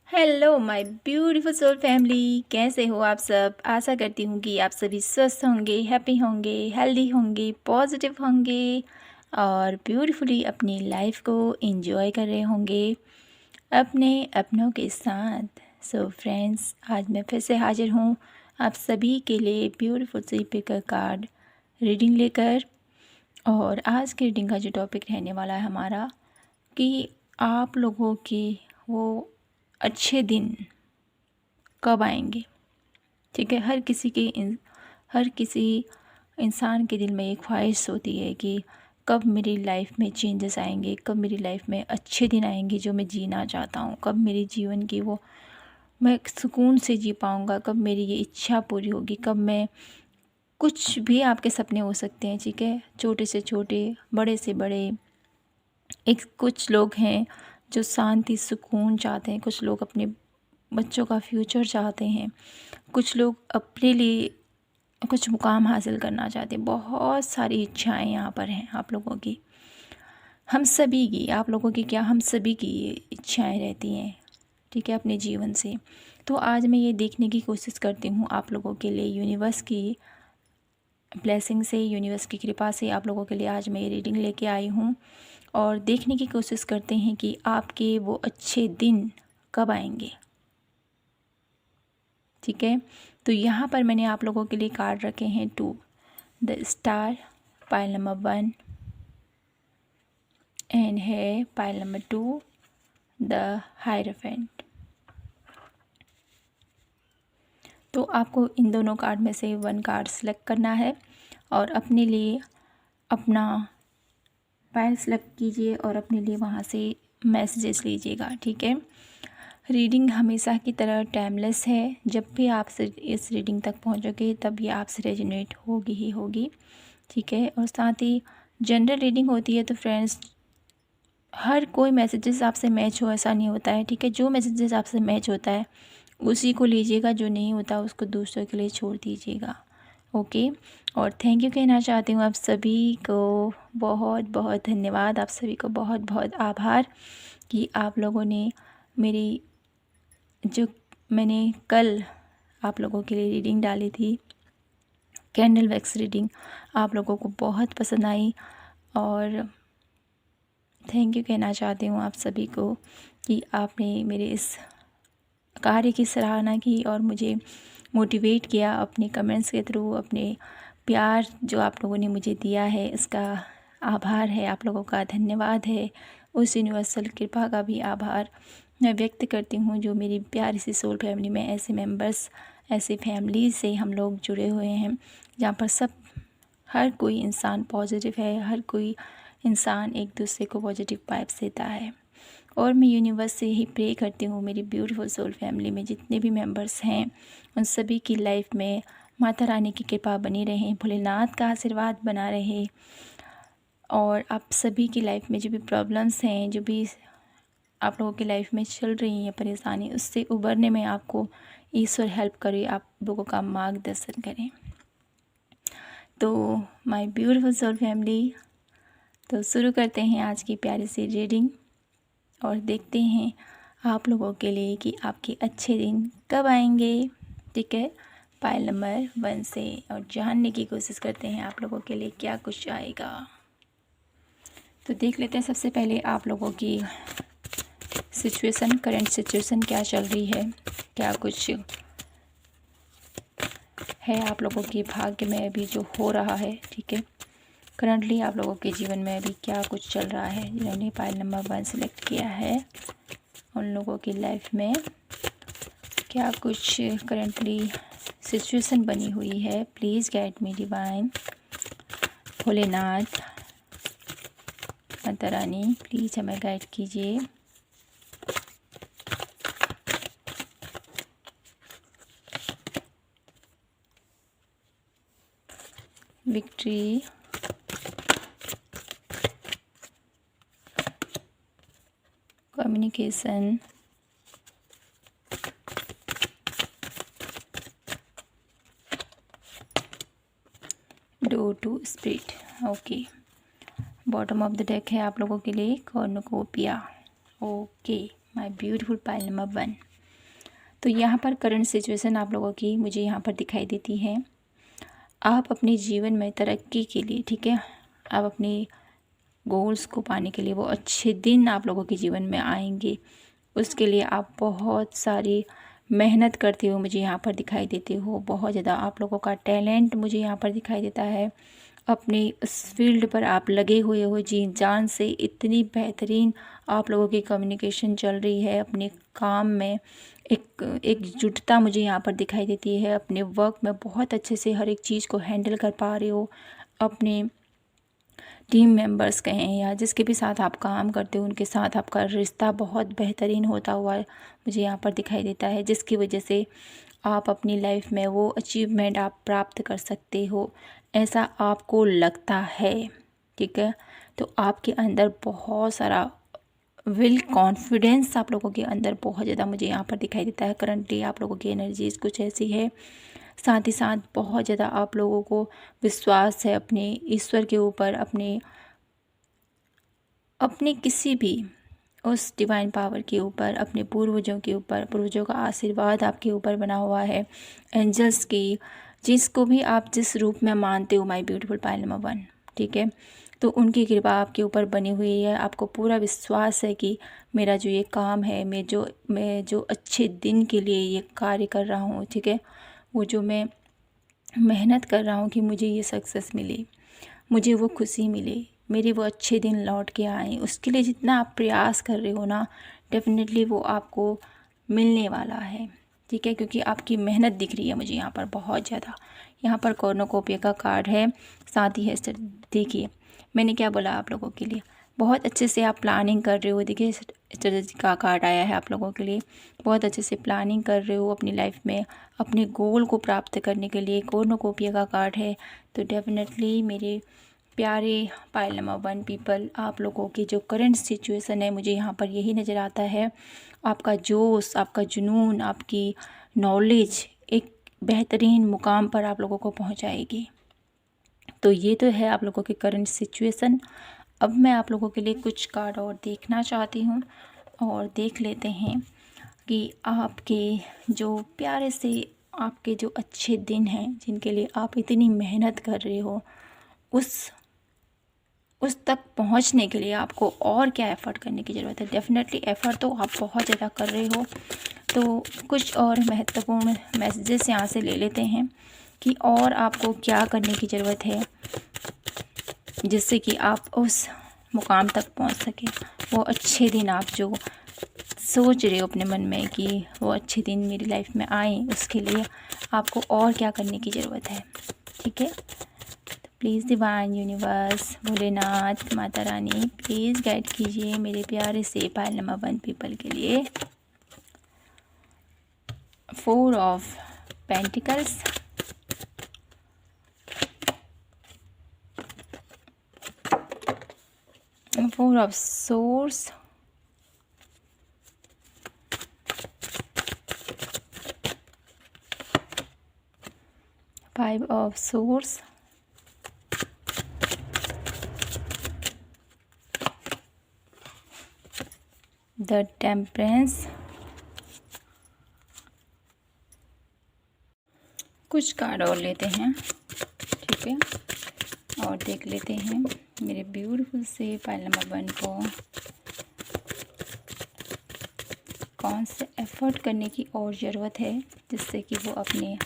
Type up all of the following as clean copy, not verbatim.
Hello my beautiful soul family, कैसे हो आप सब। आशा करती हूँ कि आप सभी स्वस्थ होंगे, हैप्पी होंगे, हेल्दी होंगे, पॉजिटिव होंगे और ब्यूटीफुली अपनी लाइफ को एंजॉय कर रहे होंगे अपने अपनों के साथ। सो फ्रेंड्स, आज मैं फिर से हाजिर हूँ आप सभी के लिए ब्यूटीफुल सी पिकर कार्ड रीडिंग लेकर। और आज की रीडिंग का जो टॉपिक रहने वाला है हमारा कि आप लोगों के वो अच्छे दिन कब आएंगे। ठीक है, हर किसी इंसान के दिल में एक ख्वाहिश होती है कि कब मेरी लाइफ में चेंजेस आएंगे, कब मेरी लाइफ में अच्छे दिन आएंगे जो मैं जीना चाहता हूँ, कब मेरे जीवन की वो मैं सुकून से जी पाऊँगा, कब मेरी ये इच्छा पूरी होगी, कब मैं कुछ भी आपके सपने हो सकते हैं। ठीक है, छोटे से छोटे, बड़े से बड़े। कुछ लोग हैं जो शांति सुकून चाहते हैं, कुछ लोग अपने बच्चों का फ्यूचर चाहते हैं, कुछ लोग अपने लिए कुछ मुकाम हासिल करना चाहते हैं। बहुत सारी इच्छाएं यहाँ पर हैं आप लोगों की, हम सभी की, आप लोगों की क्या, हम सभी की ये इच्छाएं रहती हैं। ठीक है, अपने जीवन से। तो आज मैं ये देखने की कोशिश करती हूँ आप लोगों के लिए, यूनिवर्स की ब्लेसिंग से, यूनिवर्स की कृपा से आप लोगों के लिए आज मैं ये रीडिंग लेके आई हूँ। और देखने की कोशिश करते हैं कि आपके वो अच्छे दिन कब आएंगे। ठीक है, तो यहाँ पर मैंने आप लोगों के लिए कार्ड रखे हैं 2, the star pile number 1 and है पाइल नंबर 2, द हायरफेंट। तो आपको इन दोनों कार्ड में से 1 कार्ड सेलेक्ट करना है और अपने लिए अपना पाइल सेलेक्ट कीजिए और अपने लिए वहाँ से मैसेजेस लीजिएगा। ठीक है, रीडिंग हमेशा की तरह टाइमलेस है। जब भी आप इस रीडिंग तक पहुंचोगे तब ये आपसे रेजोनेट होगी ही होगी। ठीक है, और साथ ही जनरल रीडिंग होती है तो फ्रेंड्स, हर कोई मैसेजेस आपसे मैच हो ऐसा नहीं होता है। ठीक है, जो मैसेजेस आपसे मैच होता है उसी को लीजिएगा, जो नहीं होता उसको दूसरों के लिए छोड़ दीजिएगा। ओके, और थैंक यू कहना चाहती हूँ आप सभी को, बहुत बहुत धन्यवाद, आप सभी को बहुत बहुत आभार कि आप लोगों ने मेरी जो मैंने कल आप लोगों के लिए रीडिंग डाली थी, कैंडल वैक्स रीडिंग, आप लोगों को बहुत पसंद आई। और थैंक यू कहना चाहती हूँ आप सभी को कि आपने मेरे इस कार्य की सराहना की और मुझे मोटिवेट किया अपने कमेंट्स के थ्रू। अपने प्यार जो आप लोगों ने मुझे दिया है इसका आभार है, आप लोगों का धन्यवाद है। उस यूनिवर्सल कृपा का भी आभार मैं व्यक्त करती हूँ जो मेरी प्यारी सी सोल फैमिली में ऐसे मेंबर्स, ऐसे फैमिली से हम लोग जुड़े हुए हैं जहाँ पर हर कोई इंसान पॉजिटिव है, हर कोई इंसान एक दूसरे को पॉजिटिव वाइब्स देता है। और मैं यूनिवर्स से यही प्रे करती हूँ मेरी ब्यूटीफुल सोल फैमिली में जितने भी मेंबर्स हैं उन सभी की लाइफ में माता रानी की कृपा बनी रहे, भोलेनाथ का आशीर्वाद बना रहे। और आप सभी की लाइफ में जो भी प्रॉब्लम्स हैं, जो भी आप लोगों की लाइफ में चल रही हैं परेशानी, उससे उबरने में आपको ईश्वर हेल्प करे, आप लोगों का मार्गदर्शन करें। तो माय ब्यूटीफुल सोल फैमिली, तो शुरू करते हैं आज की प्यारी सी रीडिंग और देखते हैं आप लोगों के लिए कि आपके अच्छे दिन कब आएंगे। ठीक है, पाइल नंबर 1 से, और जानने की कोशिश करते हैं आप लोगों के लिए क्या कुछ आएगा। तो देख लेते हैं सबसे पहले आप लोगों की सिचुएशन, करंट सिचुएशन क्या चल रही है, क्या कुछ है आप लोगों के भाग्य में अभी जो हो रहा है। ठीक है, करंटली आप लोगों के जीवन में अभी क्या कुछ चल रहा है। जिन्होंने पाइल नंबर 1 सेलेक्ट किया है उन लोगों की लाइफ में क्या कुछ करंटली सिचुएशन बनी हुई है। Please guide me divine, Bholenath, Mata Rani, please हमें गाइड कीजिए। Victory, communication, door to spirit. Okay, bottom of the deck है आप लोगों के लिए cornucopia. Okay, my beautiful pile number 1। तो यहाँ पर करंट सिचुएशन आप लोगों की मुझे यहाँ पर दिखाई देती है। आप अपने जीवन में तरक्की के लिए, ठीक है, आप अपने गोल्स को पाने के लिए, वो अच्छे दिन आप लोगों के जीवन में आएंगे। उसके लिए आप बहुत सारी मेहनत करते हो मुझे यहाँ पर दिखाई देते हो। बहुत ज़्यादा आप लोगों का टैलेंट मुझे यहाँ पर दिखाई देता है। अपने उस फील्ड पर आप लगे हुए हो जी जान से। इतनी बेहतरीन आप लोगों की कम्युनिकेशन चल रही है अपने काम में। एकजुटता मुझे यहाँ पर दिखाई देती है। अपने वर्क में बहुत अच्छे से हर एक चीज़ को हैंडल कर पा रहे हो। अपने टीम मेंबर्स कहें या जिसके भी साथ आप काम करते हो उनके साथ आपका रिश्ता बहुत बेहतरीन होता हुआ मुझे यहाँ पर दिखाई देता है, जिसकी वजह से आप अपनी लाइफ में वो अचीवमेंट आप प्राप्त कर सकते हो, ऐसा आपको लगता है। ठीक है, तो आपके अंदर बहुत सारा विल कॉन्फिडेंस आप लोगों के अंदर बहुत ज़्यादा मुझे यहाँ पर दिखाई देता है। करंटली आप लोगों की एनर्जीज कुछ ऐसी है। साथ ही साथ बहुत ज़्यादा आप लोगों को विश्वास है अपने ईश्वर के ऊपर, अपने किसी भी उस डिवाइन पावर के ऊपर, अपने पूर्वजों के ऊपर। पूर्वजों का आशीर्वाद आपके ऊपर बना हुआ है, एंजल्स की, जिसको भी आप जिस रूप में मानते हो माय ब्यूटीफुल पायल नंबर 1, ठीक है, तो उनकी कृपा आपके ऊपर बनी हुई है। आपको पूरा विश्वास है कि मेरा जो ये काम है, मैं जो अच्छे दिन के लिए ये कार्य कर रहा हूँ, ठीक है, वो जो मैं मेहनत कर रहा हूँ कि मुझे ये सक्सेस मिले, मुझे वो खुशी मिले, मेरे वो अच्छे दिन लौट के आए, उसके लिए जितना आप प्रयास कर रहे हो ना, डेफिनेटली वो आपको मिलने वाला है। ठीक है, क्योंकि आपकी मेहनत दिख रही है मुझे यहाँ पर बहुत ज़्यादा। यहाँ पर कॉर्नुकोपिया का कार्ड है, साथ ही है। देखिए मैंने क्या बोला आप लोगों के लिए, बहुत अच्छे से आप प्लानिंग कर रहे हो। देखिए स्ट्रेटजी का कार्ड आया है आप लोगों के लिए। बहुत अच्छे से प्लानिंग कर रहे हो अपनी लाइफ में, अपने गोल को प्राप्त करने के लिए। कॉर्नुकोपिया का कार्ड है। तो डेफिनेटली मेरे प्यारे पायल नंबर 1 पीपल, आप लोगों की जो करंट सिचुएशन है मुझे यहाँ पर यही नज़र आता है। आपका जोश, आपका जुनून, आपकी नॉलेज एक बेहतरीन मुकाम पर आप लोगों को पहुँचाएगी। तो ये तो है आप लोगों की करंट सिचुएशन। अब मैं आप लोगों के लिए कुछ कार्ड और देखना चाहती हूँ, और देख लेते हैं कि आपके जो प्यारे से आपके जो अच्छे दिन हैं, जिनके लिए आप इतनी मेहनत कर रहे हो, उस तक पहुंचने के लिए आपको और क्या एफ़र्ट करने की ज़रूरत है। डेफिनेटली एफ़र्ट तो आप बहुत ज़्यादा कर रहे हो। तो कुछ और महत्वपूर्ण मैसेजेस यहाँ से ले लेते हैं कि और आपको क्या करने की ज़रूरत है जिससे कि आप उस मुकाम तक पहुंच सकें। वो अच्छे दिन आप जो सोच रहे हो अपने मन में कि वो अच्छे दिन मेरी लाइफ में आए, उसके लिए आपको और क्या करने की ज़रूरत है। ठीक है, तो please divine universe, Bholenath, Mata Rani, please guide कीजिए मेरे प्यारे से पायल नंबर 1 पीपल के लिए। 4 of pentacles, 4 of source, 5 of source, the temperance. कुछ कार्ड और लेते हैं, ठीक है, और देख लेते हैं मेरे ब्यूटीफुल से पायल नंबर 1 को कौन से एफ़र्ट करने की और ज़रूरत है जिससे कि वो अपने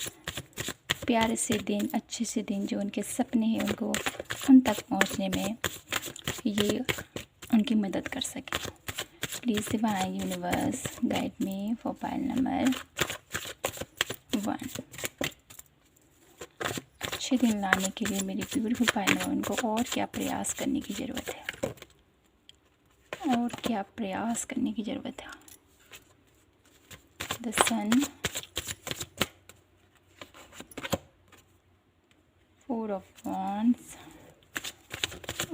प्यारे से दिन, अच्छे से दिन, जो उनके सपने हैं उनको उन तक पहुंचने में ये उनकी मदद कर सके। Please divine universe guide me for pile number 1। अच्छे दिन लाने के लिए मेरी ब्यूटीफुल पायल नंबर 1 को और क्या प्रयास करने की ज़रूरत है, और क्या प्रयास करने की ज़रूरत है। The sun, 4 of wands.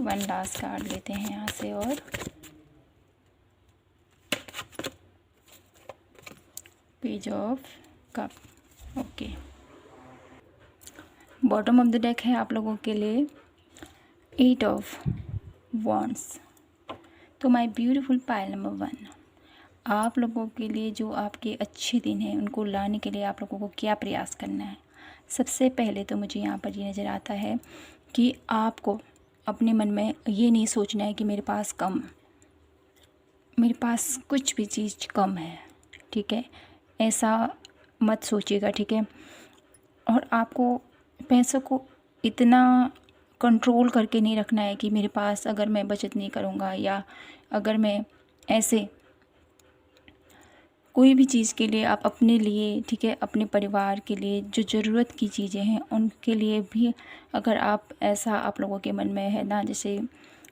1 last card लेते हैं यहाँ से, और page of cup. Okay, bottom of the deck है आप लोगों के लिए 8 ऑफ वॉन्ड्स। तो माय ब्यूटीफुल पायल नंबर 1, आप लोगों के लिए जो आपके अच्छे दिन हैं उनको लाने के लिए आप लोगों को क्या प्रयास करना है। सबसे पहले तो मुझे यहाँ पर ये नज़र आता है कि आपको अपने मन में ये नहीं सोचना है कि मेरे पास कुछ भी चीज़ कम है, ठीक है, ऐसा मत सोचिएगा, ठीक है। और आपको पैसों को इतना कंट्रोल करके नहीं रखना है कि मेरे पास अगर मैं बचत नहीं करूँगा या अगर मैं ऐसे कोई भी चीज़ के लिए आप अपने लिए, ठीक है, अपने परिवार के लिए जो ज़रूरत की चीज़ें हैं उनके लिए भी अगर आप ऐसा आप लोगों के मन में है ना, जैसे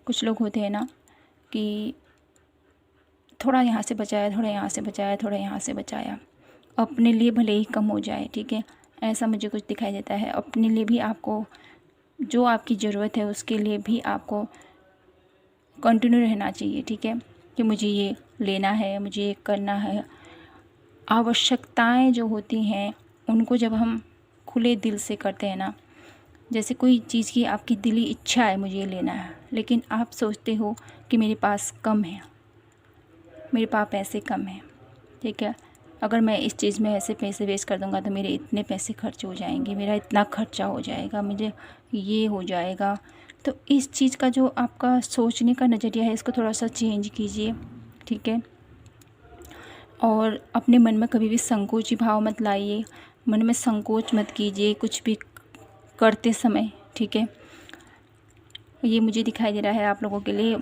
कुछ लोग होते हैं ना कि थोड़ा यहाँ से बचाया, थोड़ा यहाँ से बचाया, थोड़ा यहाँ से बचाया, अपने लिए भले ही कम हो जाए, ठीक है, ऐसा मुझे कुछ दिखाई देता है। अपने लिए भी आपको जो आपकी ज़रूरत है उसके लिए भी आपको कंटिन्यू रहना चाहिए, ठीक है, कि मुझे ये लेना है, मुझे ये करना है। आवश्यकताएं जो होती हैं उनको जब हम खुले दिल से करते हैं ना, जैसे कोई चीज़ की आपकी दिली इच्छा है मुझे ये लेना है, लेकिन आप सोचते हो कि मेरे पास कम है, मेरे पास पैसे कम हैं, ठीक है, अगर मैं इस चीज़ में ऐसे पैसे वेस्ट कर दूंगा तो मेरे इतने पैसे खर्च हो जाएंगे, मेरा इतना खर्चा हो जाएगा, मुझे ये हो जाएगा। तो इस चीज़ का जो आपका सोचने का नज़रिया है इसको थोड़ा सा चेंज कीजिए, ठीक है। और अपने मन में कभी भी संकोची भाव मत लाइए, मन में संकोच मत कीजिए कुछ भी करते समय, ठीक है। ये मुझे दिखाई दे रहा है आप लोगों के लिए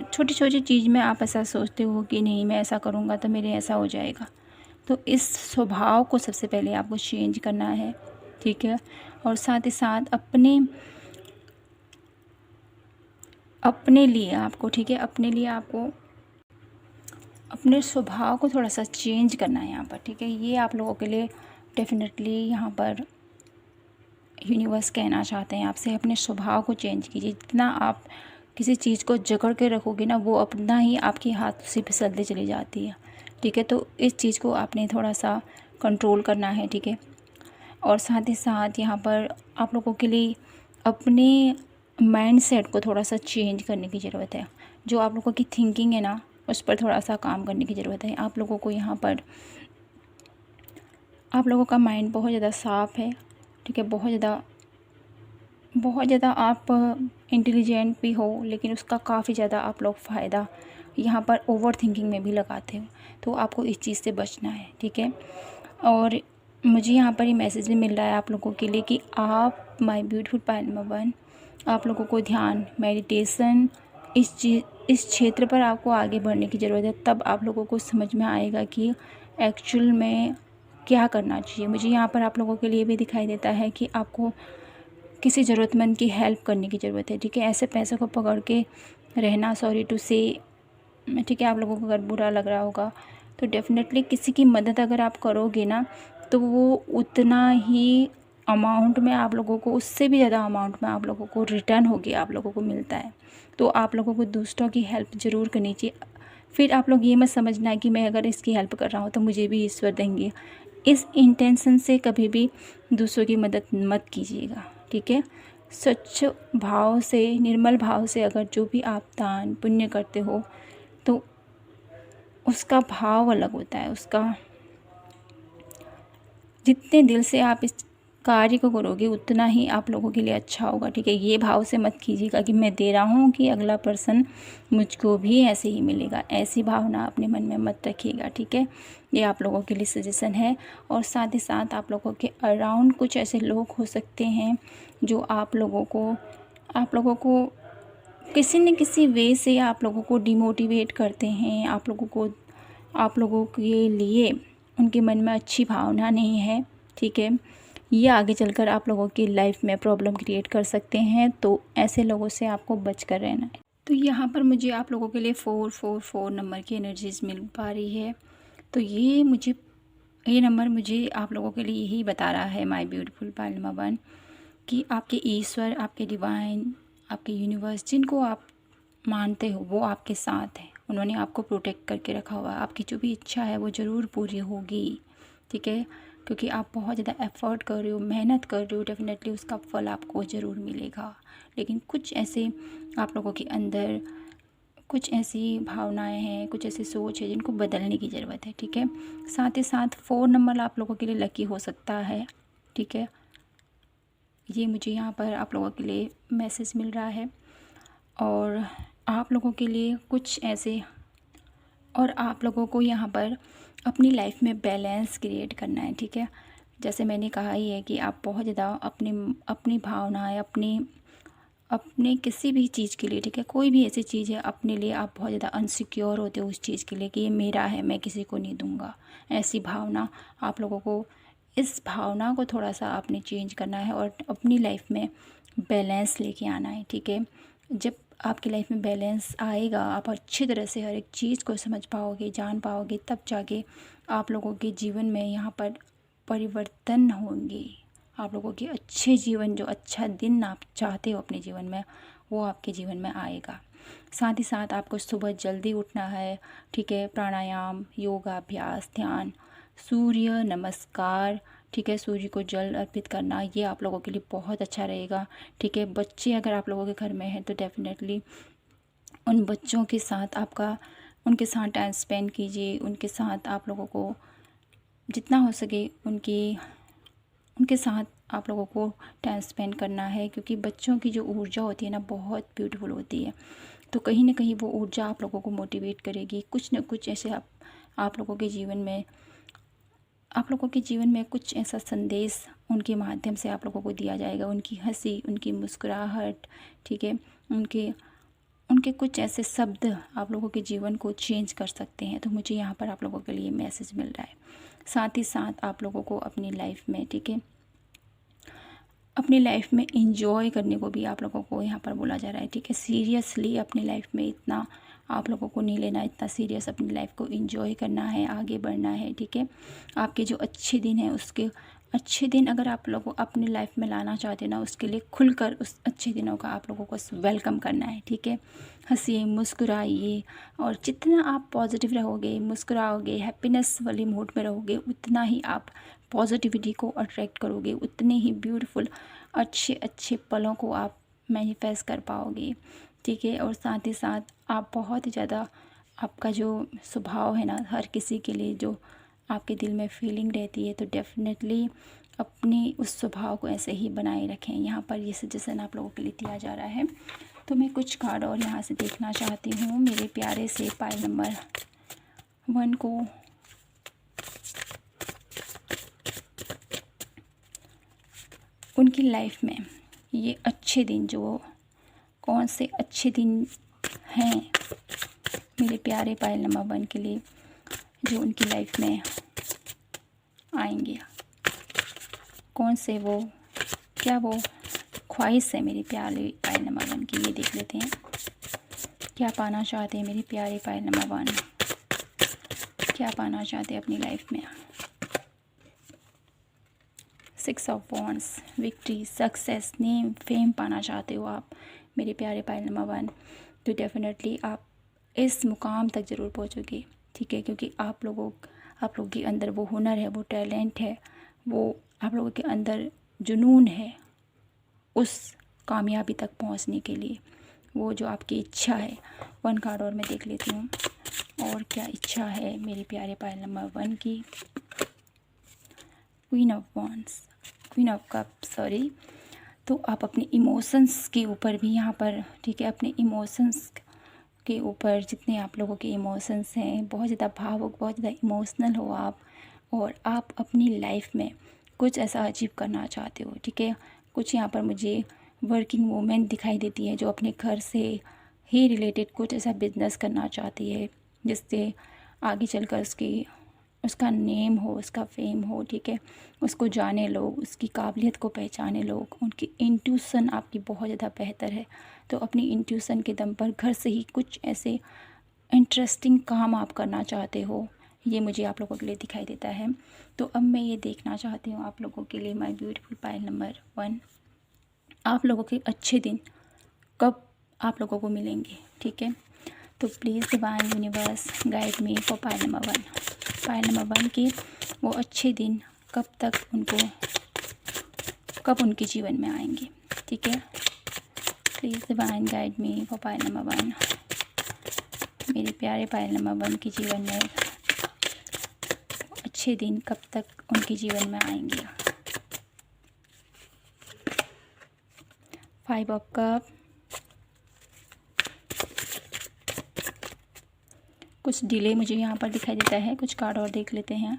छोटी छोटी चीज़ में आप ऐसा सोचते हो कि नहीं मैं ऐसा करूँगा तो मेरे ऐसा हो जाएगा। तो इस स्वभाव को सबसे पहले आपको चेंज करना है, ठीक है। और साथ ही साथ अपने लिए आपको, ठीक है, अपने लिए आपको अपने स्वभाव को थोड़ा सा चेंज करना है यहाँ पर, ठीक है। ये आप लोगों के लिए डेफिनेटली यहाँ पर यूनिवर्स कहना चाहते हैं आपसे, अपने स्वभाव को चेंज कीजिए। जितना आप किसी चीज़ को जकड़ के रखोगे ना वो अपना ही आपके हाथ से फिसलते चली जाती है, ठीक है। तो इस चीज़ को आपने थोड़ा सा कंट्रोल करना है, ठीक है। और साथ ही साथ यहाँ पर आप लोगों के लिए अपने माइंड सेट को थोड़ा सा चेंज करने की ज़रूरत है। जो आप लोगों की थिंकिंग है ना उस पर थोड़ा सा काम करने की ज़रूरत है। आप लोगों को यहाँ पर आप लोगों का माइंड बहुत ज़्यादा साफ़ है, ठीक है, बहुत ज़्यादा आप इंटेलिजेंट भी हो, लेकिन उसका काफ़ी ज़्यादा आप लोग फ़ायदा यहाँ पर ओवर थिंकिंग में भी लगाते हो। तो आपको इस चीज़ से बचना है, ठीक है। और मुझे यहाँ पर ये मैसेज भी मिल रहा है आप लोगों के लिए कि आप माय ब्यूटीफुल पायल नंबर 1 आप लोगों को ध्यान मेडिटेशन इस क्षेत्र पर आपको आगे बढ़ने की ज़रूरत है। तब आप लोगों को समझ में आएगा कि एक्चुअल में क्या करना चाहिए। मुझे यहाँ पर आप लोगों के लिए भी दिखाई देता है कि आपको किसी ज़रूरतमंद की हेल्प करने की ज़रूरत है, ठीक है। ऐसे पैसों को पकड़ के रहना, सॉरी टू से, ठीक है, आप लोगों को अगर बुरा लग रहा होगा तो डेफिनेटली किसी की मदद अगर आप करोगे ना तो वो उतना ही अमाउंट में आप लोगों को, उससे भी ज़्यादा अमाउंट में आप लोगों को रिटर्न होगी आप लोगों को मिलता है। तो आप लोगों को दूसरों की हेल्प ज़रूर करनी चाहिए। फिर आप लोग ये मत समझना है कि मैं अगर इसकी हेल्प कर रहा हूँ तो मुझे भी ईश्वर देंगे। इस इंटेंशन से कभी भी दूसरों की मदद मत कीजिएगा, ठीक है। स्वच्छ भाव से, निर्मल भाव से अगर जो भी आप दान पुण्य करते हो तो उसका भाव अलग होता है। उसका जितने दिल से आप इस कार्य को करोगे उतना ही आप लोगों के लिए अच्छा होगा, ठीक है। ये भाव से मत कीजिएगा कि मैं दे रहा हूँ कि अगला पर्सन मुझको भी ऐसे ही मिलेगा, ऐसी भावना अपने मन में मत रखिएगा, ठीक है। ये आप लोगों के लिए सजेशन है। और साथ ही साथ आप लोगों के अराउंड कुछ ऐसे लोग हो सकते हैं जो आप लोगों को किसी न किसी वे से आप लोगों को डिमोटिवेट करते हैं। आप लोगों के लिए उनके मन में अच्छी भावना नहीं है, ठीक है। ये आगे चलकर आप लोगों की लाइफ में प्रॉब्लम क्रिएट कर सकते हैं, तो ऐसे लोगों से आपको बच कर रहना है। तो यहाँ पर मुझे आप लोगों के लिए 444 नंबर की एनर्जीज मिल पा रही है। तो ये नंबर मुझे आप लोगों के लिए यही बता रहा है, माय ब्यूटीफुल पायल नंबर 1, कि आपके ईश्वर, आपके डिवाइन, आपके यूनिवर्स, जिनको आप मानते हो वो आपके साथ है। उन्होंने आपको प्रोटेक्ट करके रखा हुआ है। आपकी जो भी इच्छा है वो ज़रूर पूरी होगी, ठीक है। क्योंकि आप बहुत ज़्यादा एफ़र्ट कर रहे हो, मेहनत कर रहे हो, डेफिनेटली उसका फल आपको ज़रूर मिलेगा। लेकिन कुछ ऐसे आप लोगों के अंदर कुछ ऐसी भावनाएं हैं, कुछ ऐसी सोच है जिनको बदलने की ज़रूरत है, ठीक है। साथ ही साथ 4 नंबर आप लोगों के लिए लकी हो सकता है, ठीक है। ये मुझे यहाँ पर आप लोगों के लिए मैसेज मिल रहा है। और आप लोगों के लिए कुछ ऐसे, और आप लोगों को यहाँ पर अपनी लाइफ में बैलेंस क्रिएट करना है, ठीक है। जैसे मैंने कहा ही है कि आप बहुत ज़्यादा अपनी भावनाएं, अपने किसी भी चीज़ के लिए, ठीक है, कोई भी ऐसी चीज़ है अपने लिए आप बहुत ज़्यादा अनसिक्योर होते हो उस चीज़ के लिए कि ये मेरा है, मैं किसी को नहीं दूंगा। ऐसी भावना आप लोगों को, इस भावना को थोड़ा सा आपने चेंज करना है और अपनी लाइफ में बैलेंस लेके आना है, ठीक है। जब आपकी लाइफ में बैलेंस आएगा, आप अच्छी तरह से हर एक चीज़ को समझ पाओगे, जान पाओगे, तब जाके आप लोगों के जीवन में यहाँ पर परिवर्तन होंगे। आप लोगों के अच्छे जीवन, जो अच्छा दिन आप चाहते हो अपने जीवन में, वो आपके जीवन में आएगा। साथ ही साथ आपको सुबह जल्दी उठना है, ठीक है। प्राणायाम, योगाभ्यास, ध्यान, सूर्य नमस्कार, ठीक है, सूर्य को जल अर्पित करना, ये आप लोगों के लिए बहुत अच्छा रहेगा, ठीक है। बच्चे अगर आप लोगों के घर में हैं तो डेफिनेटली उन बच्चों के साथ उनके साथ टाइम स्पेंड कीजिए। उनके साथ आप लोगों को जितना हो सके उनके साथ आप लोगों को टाइम स्पेंड करना है, क्योंकि बच्चों की जो ऊर्जा होती है ना, बहुत ब्यूटीफुल होती है। तो कहीं ना कहीं वो ऊर्जा आप लोगों को मोटिवेट करेगी। कुछ न कुछ ऐसे आप लोगों के जीवन में कुछ ऐसा संदेश उनके माध्यम से आप लोगों को दिया जाएगा। उनकी हंसी, उनकी मुस्कुराहट, ठीक है, उनके कुछ ऐसे शब्द आप लोगों के जीवन को चेंज कर सकते हैं। तो मुझे यहाँ पर आप लोगों के लिए मैसेज मिल रहा है। साथ ही साथ आप लोगों को अपनी लाइफ में, ठीक है, अपनी लाइफ में एंजॉय करने को भी आप लोगों को यहाँ पर बोला जा रहा है, ठीक है। सीरियसली अपनी लाइफ में इतना आप लोगों को नहीं लेना, इतना सीरियस अपनी लाइफ को एंजॉय करना है, आगे बढ़ना है, ठीक है। आपके जो अच्छे दिन हैं, उसके अच्छे दिन अगर आप लोगों अपनी लाइफ में लाना चाहते हैं ना, उसके लिए खुलकर उस अच्छे दिनों का आप लोगों को वेलकम करना है, ठीक है। हंसिए, मुस्कुराइए, और जितना आप पॉजिटिव रहोगे, मुस्कुराओगे, हैप्पीनेस वाले मूड में रहोगे, उतना ही आप पॉजिटिविटी को अट्रैक्ट करोगे, उतने ही ब्यूटीफुल अच्छे अच्छे पलों को आप मैनिफेस्ट कर पाओगे, ठीक है। और साथ ही साथ आप बहुत ही ज़्यादा, आपका जो स्वभाव है ना, हर किसी के लिए जो आपके दिल में फीलिंग रहती है, तो डेफिनेटली अपनी उस स्वभाव को ऐसे ही बनाए रखें। यहाँ पर ये सजेशन आप लोगों के लिए दिया जा रहा है। तो मैं कुछ कार्ड और यहाँ से देखना चाहती हूँ मेरे प्यारे से पाइल नंबर 1 को। उनकी लाइफ में ये अच्छे दिन, जो कौन से अच्छे दिन हैं मेरे प्यारे पाइल नंबर 1 के लिए, जो उनकी लाइफ में आएंगे। कौन से वो, क्या वो ख्वाहिश है मेरे प्यारे पाइल नंबर 1 की, ये देख लेते हैं। क्या पाना चाहते हैं मेरे प्यारे पाइल नंबर 1, क्या पाना चाहते हैं अपनी लाइफ में। 6 of wands, victory, success, name, fame पाना चाहते हो आप मेरे प्यारे पाइल नंबर 1, तो डेफिनेटली आप इस मुकाम तक ज़रूर पहुंचोगे, ठीक है। क्योंकि आप लोगों के अंदर वो हुनर है, वो टैलेंट है, वो आप लोगों के अंदर जुनून है उस कामयाबी तक पहुंचने के लिए, वो जो आपकी इच्छा है। 1 कार्ड और मैं देख लेती हूँ, और क्या इच्छा है मेरे प्यारे पाइल नंबर 1 की। Queen of wands, queen of cup, sorry. तो आप अपने इमोशंस के ऊपर भी यहाँ पर, ठीक है, अपने इमोशंस के ऊपर, जितने आप लोगों के इमोशंस हैं, बहुत ज़्यादा भावुक, बहुत ज़्यादा इमोशनल हो आप, और आप अपनी लाइफ में कुछ ऐसा अचीव करना चाहते हो, ठीक है। कुछ यहाँ पर मुझे वर्किंग वूमेन दिखाई देती है जो अपने घर से ही रिलेटेड कुछ ऐसा बिजनेस करना चाहती है जिससे आगे चलकर उसका नेम हो, उसका फेम हो, ठीक है। उसको जाने लोग, उसकी काबिलियत को पहचाने लोग। उनकी इंट्यूशन आपकी बहुत ज़्यादा बेहतर है, तो अपनी इंट्यूशन के दम पर घर से ही कुछ ऐसे इंटरेस्टिंग काम आप करना चाहते हो, ये मुझे आप लोगों के लिए दिखाई देता है। तो अब मैं ये देखना चाहती हूँ आप लोगों के लिए, माय ब्यूटीफुल पाइल नंबर 1, आप लोगों के अच्छे दिन कब आप लोगों को मिलेंगे, ठीक है। तो please divine universe guide me for pile number 1, pile number 1 के वो अच्छे दिन कब उनके जीवन में आएंगे, ठीक है। Please divine guide me for pile number 1, मेरे प्यारे पायल नंबर 1 के जीवन में अच्छे दिन कब तक उनके जीवन में आएंगे। 5 ऑफ कप, कुछ डिले मुझे यहाँ पर दिखाई देता है। कुछ कार्ड और देख लेते हैं।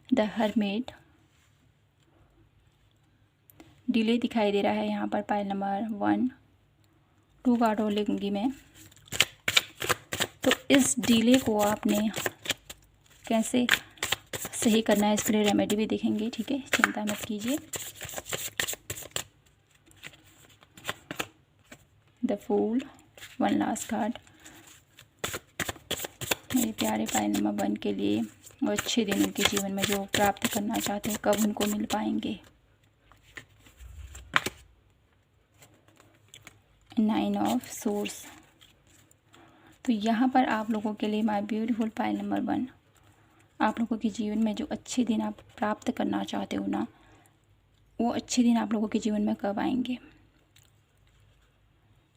द हर्मिट, डिले दिखाई दे रहा है यहाँ पर पायल नंबर 1। 2 कार्ड और लेंगी मैं। तो इस डिले को आपने कैसे सही करना है, इसके लिए रेमेडी भी देखेंगे, ठीक है, चिंता मत कीजिए। द फूल, 1 लास्ट कार्ड मेरे प्यारे पायल नंबर 1 के लिए वो अच्छे दिन उनके जीवन में जो प्राप्त करना चाहते हैं कब उनको मिल पाएंगे। 9 ऑफ सोर्स। तो यहाँ पर आप लोगों के लिए माय ब्यूटीफुल पायल नंबर 1, आप लोगों के जीवन में जो अच्छे दिन आप प्राप्त करना चाहते हो ना, वो अच्छे दिन आप लोगों के जीवन में कब आएंगे।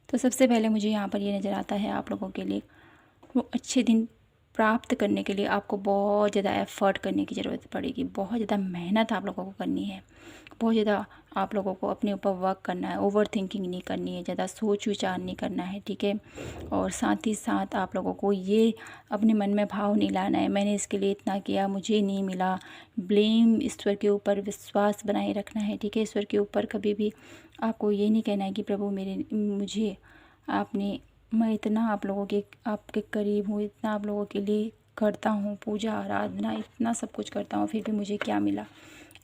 तो सबसे पहले मुझे यहाँ पर ये नज़र आता है आप लोगों के लिए वो अच्छे दिन प्राप्त करने के लिए आपको बहुत ज़्यादा एफ़र्ट करने की ज़रूरत पड़ेगी। बहुत ज़्यादा मेहनत आप लोगों को करनी है। बहुत ज़्यादा आप लोगों को अपने ऊपर वर्क करना है। ओवर थिंकिंग नहीं करनी है, ज़्यादा सोच विचार नहीं करना है, ठीक है। और साथ ही साथ आप लोगों को ये अपने मन में भाव नहीं लाना है मैंने इसके लिए इतना किया, मुझे नहीं मिला। ब्लेम ईश्वर के ऊपर विश्वास बनाए रखना है, ठीक है। ईश्वर के ऊपर कभी भी आपको ये नहीं कहना है कि प्रभु मुझे आपने, मैं इतना आप लोगों के आपके करीब हूँ, इतना आप लोगों के लिए करता हूँ, पूजा आराधना इतना सब कुछ करता हूँ, फिर भी मुझे क्या मिला।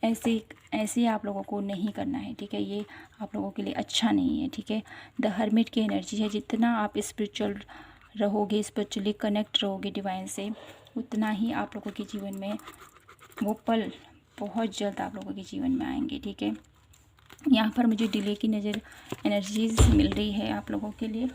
ऐसे आप लोगों को नहीं करना है, ठीक है। ये आप लोगों के लिए अच्छा नहीं है, ठीक है। द हर्मिट की एनर्जी है, जितना आप स्पिरिचुअल रहोगे, स्पिरिचुअली कनेक्ट रहोगे डिवाइन से, उतना ही आप लोगों के जीवन में वो पल बहुत जल्द आप लोगों के जीवन में आएंगे, ठीक है। यहाँ पर मुझे डिले की नज़र एनर्जीज मिल रही है आप लोगों के लिए।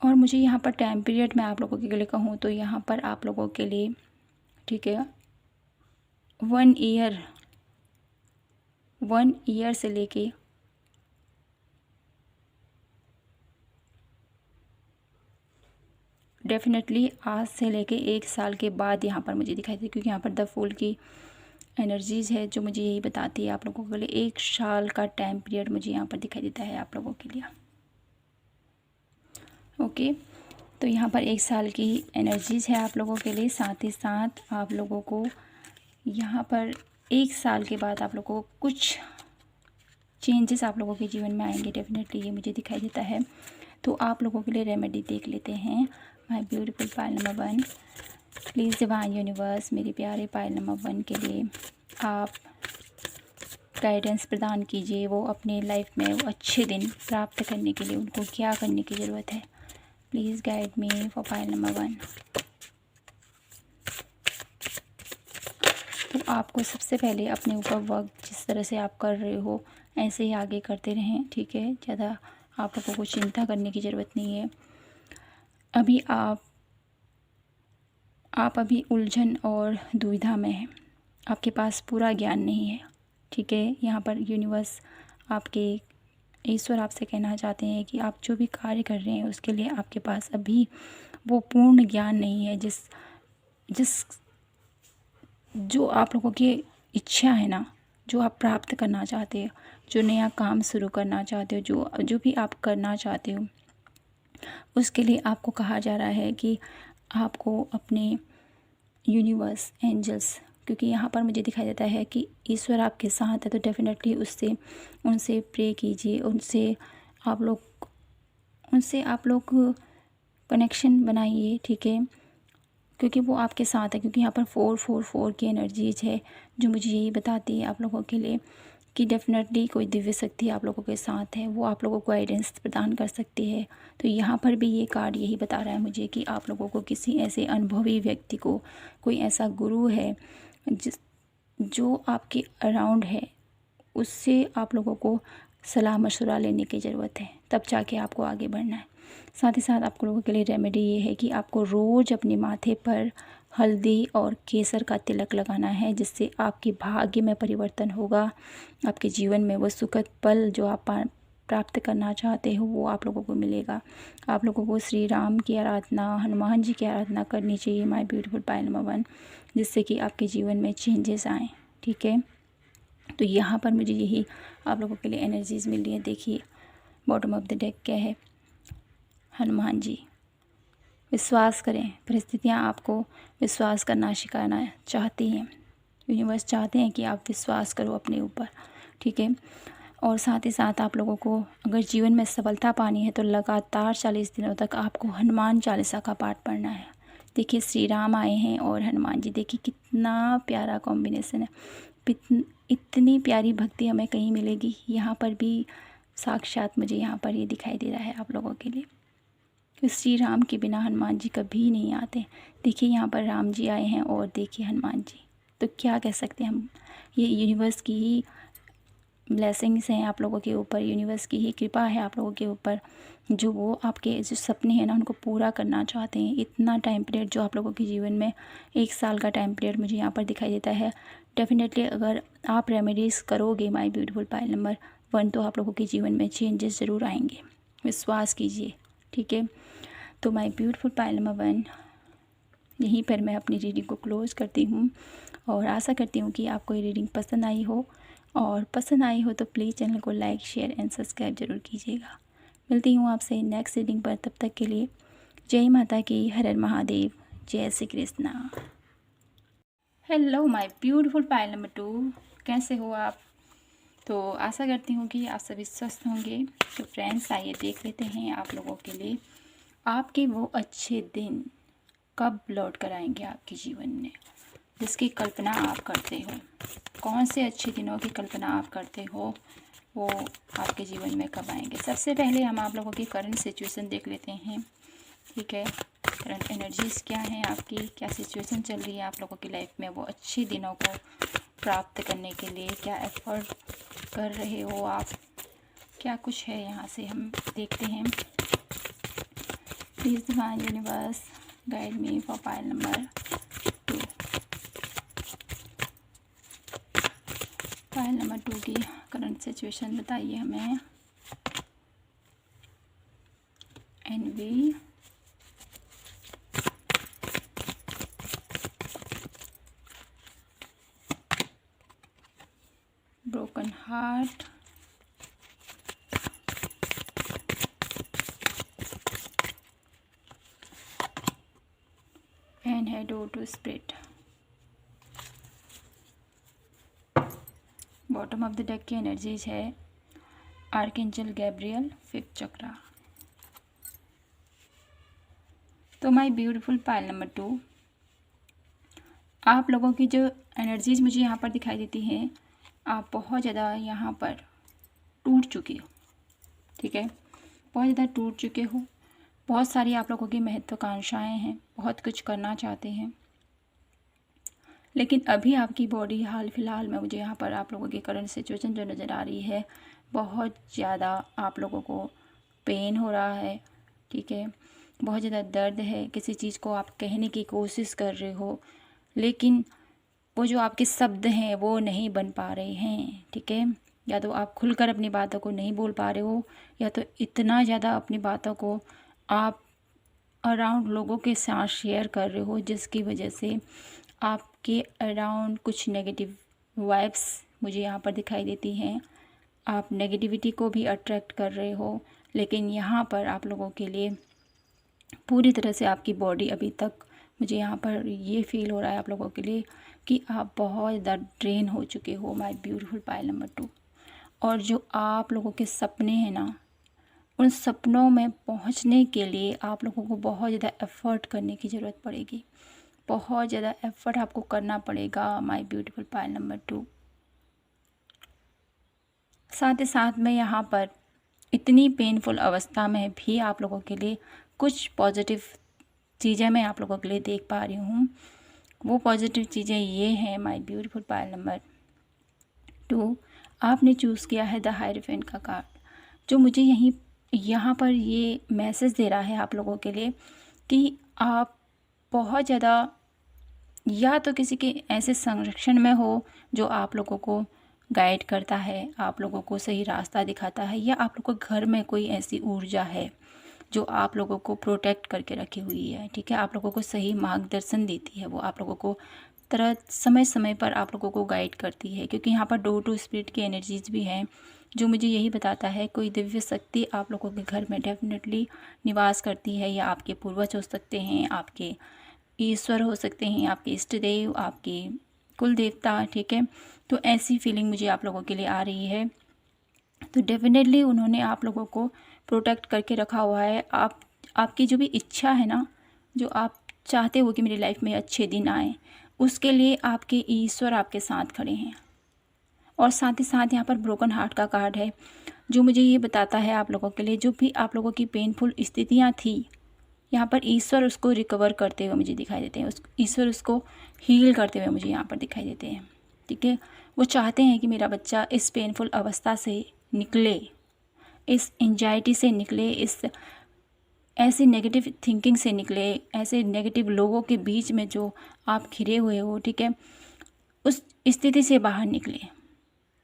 और मुझे यहाँ पर टाइम पीरियड में आप लोगों के लिए कहूँ तो यहाँ पर आप लोगों के लिए, ठीक है, 1 ईयर से लेके डेफिनेटली आज से लेके 1 साल के बाद यहाँ पर मुझे दिखाई देती है, क्योंकि यहाँ पर द फूल की एनर्जीज़ है जो मुझे यही बताती है आप लोगों के लिए 1 साल का टाइम पीरियड मुझे यहाँ पर दिखाई देता है आप लोगों के लिए। ओके, तो यहाँ पर 1 साल की एनर्जीज़ है आप लोगों के लिए। साथ ही साथ आप लोगों को यहाँ पर 1 साल के बाद आप लोगों को कुछ चेंजेस आप लोगों के जीवन में आएंगे, डेफिनेटली ये मुझे दिखाई देता है। तो आप लोगों के लिए रेमेडी देख लेते हैं। My beautiful pile number 1, please divine universe मेरे प्यारे पायल नंबर 1 के लिए आप गाइडेंस प्रदान कीजिए। वो अपने लाइफ में वो अच्छे दिन प्राप्त करने के लिए उनको क्या करने की ज़रूरत है। Please guide me for pile number 1। तो आपको सबसे पहले अपने ऊपर वर्क जिस तरह से आप कर रहे हो ऐसे ही आगे करते रहें, ठीक है। ज़्यादा आप लोगों को चिंता करने की ज़रूरत नहीं है। अभी आप अभी उलझन और दुविधा में हैं, आपके पास पूरा ज्ञान नहीं है, ठीक है। यहाँ पर यूनिवर्स आपके ईश्वर आपसे कहना चाहते हैं कि आप जो भी कार्य कर रहे हैं उसके लिए आपके पास अभी वो पूर्ण ज्ञान नहीं है। जिस जो आप लोगों की इच्छा है ना, जो आप प्राप्त करना चाहते हो, जो नया काम शुरू करना चाहते हो, जो भी आप करना चाहते हो, उसके लिए आपको कहा जा रहा है कि आपको अपने यूनिवर्स, एंजल्स, क्योंकि यहाँ पर मुझे दिखाई देता है कि ईश्वर आपके साथ है, तो डेफिनेटली उनसे प्रे कीजिए, उनसे आप लोग कनेक्शन बनाइए, ठीक है, क्योंकि वो आपके साथ है। क्योंकि यहाँ पर 444 की एनर्जीज है जो मुझे यही बताती है आप लोगों के लिए कि डेफिनेटली कोई दिव्य शक्ति आप लोगों के साथ है, वो आप लोगों को गाइडेंस प्रदान कर सकती है। तो यहाँ पर भी ये कार्ड यही बता रहा है मुझे कि आप लोगों को किसी ऐसे अनुभवी व्यक्ति को, कोई ऐसा गुरु है जो आपके अराउंड है, उससे आप लोगों को सलाह मशवरा लेने की ज़रूरत है, तब जाके आपको आगे बढ़ना है। साथ ही साथ आप लोगों के लिए रेमेडी ये है कि आपको रोज़ अपने माथे पर हल्दी और केसर का तिलक लगाना है, जिससे आपके भाग्य में परिवर्तन होगा। आपके जीवन में वो सुखद पल जो आप प्राप्त करना चाहते हो वो आप लोगों को मिलेगा। आप लोगों को श्री राम की आराधना, हनुमान जी की आराधना करनी चाहिए माय ब्यूटीफुल पायल नंबर 1, जिससे कि आपके जीवन में चेंजेस आएँ। ठीक है, तो यहाँ पर मुझे यही आप लोगों के लिए एनर्जीज़ मिल रही है। देखिए बॉटम ऑफ द डेक क्या है, हनुमान जी। विश्वास करें, परिस्थितियाँ आपको विश्वास करना सिखाना चाहती हैं। यूनिवर्स चाहते हैं कि आप विश्वास करो अपने ऊपर। ठीक है, और साथ ही साथ आप लोगों को अगर जीवन में सफलता पानी है तो लगातार 40 दिनों तक आपको हनुमान चालीसा का पाठ पढ़ना है। देखिए श्री राम आए हैं और हनुमान जी, देखिए कितना प्यारा कॉम्बिनेशन है। इतनी प्यारी भक्ति हमें कहीं मिलेगी, यहाँ पर भी साक्षात मुझे यहाँ पर ये दिखाई दे रहा है आप लोगों के लिए कि श्री राम के बिना हनुमान जी कभी नहीं आते। देखिए यहाँ पर राम जी आए हैं और देखिए हनुमान जी, तो क्या कह सकते हैं हम, ये यूनिवर्स की ही ब्लेसिंग्स हैं आप लोगों के ऊपर, यूनिवर्स की ही कृपा है आप लोगों के ऊपर, जो वो आपके जो सपने हैं ना उनको पूरा करना चाहते हैं। इतना टाइम पीरियड जो आप लोगों के जीवन में 1 साल का टाइम पीरियड मुझे यहाँ पर दिखाई देता है। डेफिनेटली अगर आप रेमेडीज़ करोगे माय ब्यूटीफुल पायल नंबर 1 तो आप लोगों के जीवन में चेंजेस ज़रूर आएंगे, विश्वास कीजिए। ठीक है, तो माय ब्यूटीफुल पायल नंबर 1, यहीं पर मैं अपनी रीडिंग को क्लोज़ करती हूँ और आशा करती हूँ कि आपको ये रीडिंग पसंद आई हो, और पसंद आई हो तो प्लीज़ चैनल को लाइक, शेयर एंड सब्सक्राइब ज़रूर कीजिएगा। मिलती हूँ आपसे नेक्स्ट रीडिंग पर, तब तक के लिए जय माता की, हर हर महादेव, जय Shri Krishna. Hello my beautiful pile number 2, कैसे हो आप? तो आशा करती हूँ कि आप सभी स्वस्थ होंगे। तो फ्रेंड्स आइए देख लेते हैं आप लोगों के लिए आपके वो अच्छे दिन कब लौट कर आएंगे आपके जीवन में, जिसकी कल्पना आप करते हो। कौन से अच्छे दिनों की कल्पना आप करते हो, वो आपके जीवन में कब आएंगे। सबसे पहले हम आप लोगों की करंट सिचुएशन देख लेते हैं। ठीक है, करंट एनर्जीज़ क्या हैं आपकी, क्या सिचुएशन चल रही है आप लोगों की लाइफ में, वो अच्छे दिनों को प्राप्त करने के लिए क्या एफर्ट कर रहे हो आप, क्या कुछ है यहाँ से हम देखते हैं। Please divine universe guide me for pile number 2। Pile number 2 की करंट सिचुएशन बताइए हमें। Envy, broken heart, and head to spirit. Bottom of the deck की एनर्जीज है आर्कएंजल गैब्रियल, 5th चक्रा। तो माय ब्यूटीफुल पायल नंबर 2, आप लोगों की जो एनर्जीज मुझे यहाँ पर दिखाई देती हैं, आप बहुत ज़्यादा यहाँ पर टूट चुके हो। ठीक है, बहुत ज़्यादा टूट चुके हो। बहुत सारी आप लोगों की महत्वाकांक्षाएँ हैं, बहुत कुछ करना चाहते हैं, लेकिन अभी आपकी बॉडी हाल फिलहाल में मुझे यहाँ पर आप लोगों की करंट सिचुएशन जो नज़र आ रही है, बहुत ज़्यादा आप लोगों को पेन हो रहा है। ठीक है, बहुत ज़्यादा दर्द है, किसी चीज़ को आप कहने की कोशिश कर रहे हो लेकिन वो जो आपके शब्द हैं वो नहीं बन पा रहे हैं। ठीक है, या तो आप खुलकर अपनी बातों को नहीं बोल पा रहे हो, या तो इतना ज़्यादा अपनी बातों को आप अराउंड लोगों के साथ शेयर कर रहे हो जिसकी वजह से आपके अराउंड कुछ नेगेटिव वाइब्स मुझे यहाँ पर दिखाई देती हैं। आप नेगेटिविटी को भी अट्रैक्ट कर रहे हो, लेकिन यहाँ पर आप लोगों के लिए पूरी तरह से आपकी बॉडी अभी तक मुझे यहाँ पर ये फील हो रहा है आप लोगों के लिए कि आप बहुत ज़्यादा ड्रेन हो चुके हो माय ब्यूटीफुल पायल नंबर 2। और जो आप लोगों के सपने हैं ना, उन सपनों में पहुँचने के लिए आप लोगों को बहुत ज़्यादा एफ़र्ट करने की ज़रूरत पड़ेगी, बहुत ज़्यादा एफ़र्ट आपको करना पड़ेगा माय ब्यूटीफुल पायल नंबर 2। साथ ही साथ में यहाँ पर इतनी पेनफुल अवस्था में भी आप लोगों के लिए कुछ पॉजिटिव चीज़ें मैं आप लोगों के लिए देख पा रही हूँ। वो पॉजिटिव चीज़ें ये हैं माय ब्यूटीफुल पायल नंबर 2, आपने चूज़ किया है द हायरोफेंट का कार्ड, जो मुझे यहाँ पर ये मैसेज दे रहा है आप लोगों के लिए कि आप बहुत ज़्यादा या तो किसी के ऐसे संरक्षण में हो जो आप लोगों को गाइड करता है, आप लोगों को सही रास्ता दिखाता है, या आप लोगों के घर में कोई ऐसी ऊर्जा है जो आप लोगों को प्रोटेक्ट करके रखी हुई है, ठीक है, आप लोगों को सही मार्गदर्शन देती है, वो आप लोगों को तरह समय समय पर आप लोगों को गाइड करती है। क्योंकि यहाँ पर डोर टू स्पिरिट की एनर्जीज भी हैं जो मुझे यही बताता है कोई दिव्य शक्ति आप लोगों के घर में डेफिनेटली निवास करती है, या आपके पूर्वज हो सकते हैं, आपके ईश्वर हो सकते हैं, आपके इष्ट देव, आपके कुल देवता, ठीक है। तो ऐसी फीलिंग मुझे आप लोगों के लिए आ रही है। तो डेफिनेटली उन्होंने आप लोगों को प्रोटेक्ट करके रखा हुआ है। आपकी जो भी इच्छा है ना, जो आप चाहते हो कि मेरी लाइफ में अच्छे दिन आए, उसके लिए आपके ईश्वर आपके साथ खड़े हैं। और साथ ही साथ यहाँ पर ब्रोकन हार्ट का कार्ड है जो मुझे ये बताता है आप लोगों के लिए जो भी आप लोगों की पेनफुल स्थितियाँ थी, यहाँ पर ईश्वर उसको रिकवर करते हुए मुझे दिखाई देते हैं, ईश्वर उसको हील करते हुए मुझे यहाँ पर दिखाई देते हैं, ठीक है। वो चाहते हैं कि मेरा बच्चा इस पेनफुल अवस्था से निकले, इस एंजाइटी से निकले, इस ऐसी नेगेटिव थिंकिंग से निकले, ऐसे नेगेटिव लोगों के बीच में जो आप घिरे हुए हो, ठीक है, उस स्थिति से बाहर निकले।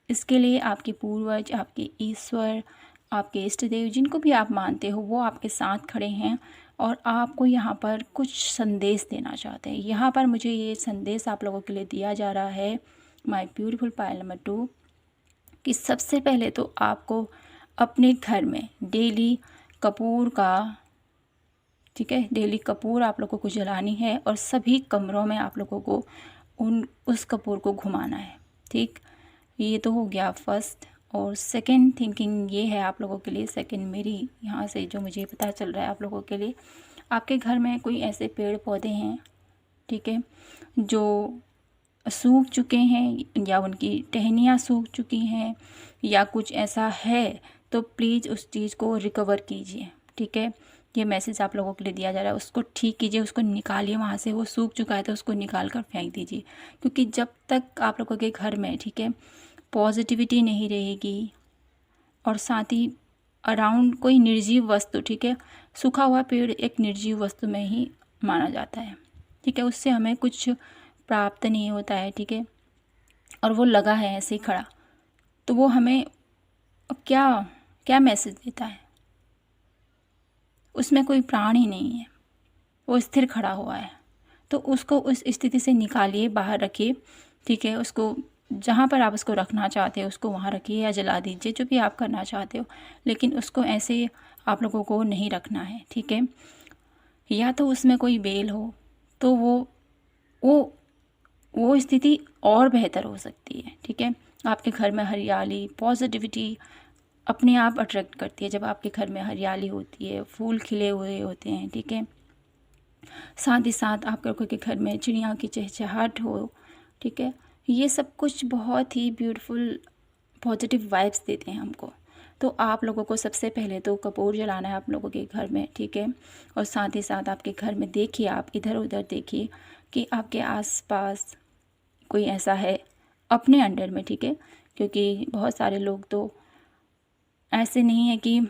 इसके लिए आपके पूर्वज, आपके ईश्वर, आपके इष्ट देव, जिनको भी आप मानते हो, वो आपके साथ खड़े हैं और आपको यहाँ पर कुछ संदेश देना चाहते हैं। यहाँ पर मुझे ये संदेश आप लोगों के लिए दिया जा रहा है, माय ब्यूटीफुल पायल नंबर 2, कि सबसे पहले तो आपको अपने घर में डेली कपूर का, ठीक है, डेली कपूर आप लोगों को जलानी है और सभी कमरों में आप लोगों को उस कपूर को घुमाना है, ठीक। ये तो हो गया फर्स्ट। और सेकंड थिंकिंग ये है आप लोगों के लिए, सेकंड मेरी यहाँ से जो मुझे पता चल रहा है आप लोगों के लिए, आपके घर में कोई ऐसे पेड़ पौधे हैं, ठीक है, जो सूख चुके हैं या उनकी टहनियाँ सूख चुकी हैं या कुछ ऐसा है, तो प्लीज़ उस चीज़ को रिकवर कीजिए, ठीक है। ये मैसेज आप लोगों के लिए दिया जा रहा है, उसको ठीक कीजिए, उसको निकालिए वहाँ से, वो सूख चुका है तो उसको निकाल कर फेंक दीजिए। क्योंकि जब तक आप लोगों के घर में, ठीक है, पॉजिटिविटी नहीं रहेगी और साथ ही अराउंड कोई निर्जीव वस्तु, ठीक है, सूखा हुआ पेड़ एक निर्जीव वस्तु में ही माना जाता है, ठीक है, उससे हमें कुछ प्राप्त नहीं होता है, ठीक है, और वो लगा है ऐसे ही खड़ा, तो वो हमें क्या क्या मैसेज देता है, उसमें कोई प्राण ही नहीं है, वो स्थिर खड़ा हुआ है। तो उसको उस स्थिति से निकालिए, बाहर रखिए, ठीक है, उसको जहाँ पर आप उसको रखना चाहते हो उसको वहाँ रखिए या जला दीजिए, जो भी आप करना चाहते हो, लेकिन उसको ऐसे आप लोगों को नहीं रखना है, ठीक है। या तो उसमें कोई बेल हो तो वो स्थिति और बेहतर हो सकती है, ठीक है। आपके घर में हरियाली, पॉजिटिविटी अपने आप अट्रैक्ट करती है। जब आपके घर में हरियाली होती है, फूल खिले हुए होते हैं, ठीक है, साथ ही साथ आप लोगों के घर में चिड़िया की चहचहाहट हो, ठीक है, ये सब कुछ बहुत ही ब्यूटीफुल पॉजिटिव वाइब्स देते हैं हमको। तो आप लोगों को सबसे पहले तो कपूर जलाना है आप लोगों के घर में, ठीक है, और साथ ही साथ आपके घर में देखिए, आप इधर उधर देखिए कि आपके आसपास कोई ऐसा है अपने अंडर में, ठीक है, क्योंकि बहुत सारे लोग तो ऐसे नहीं है कि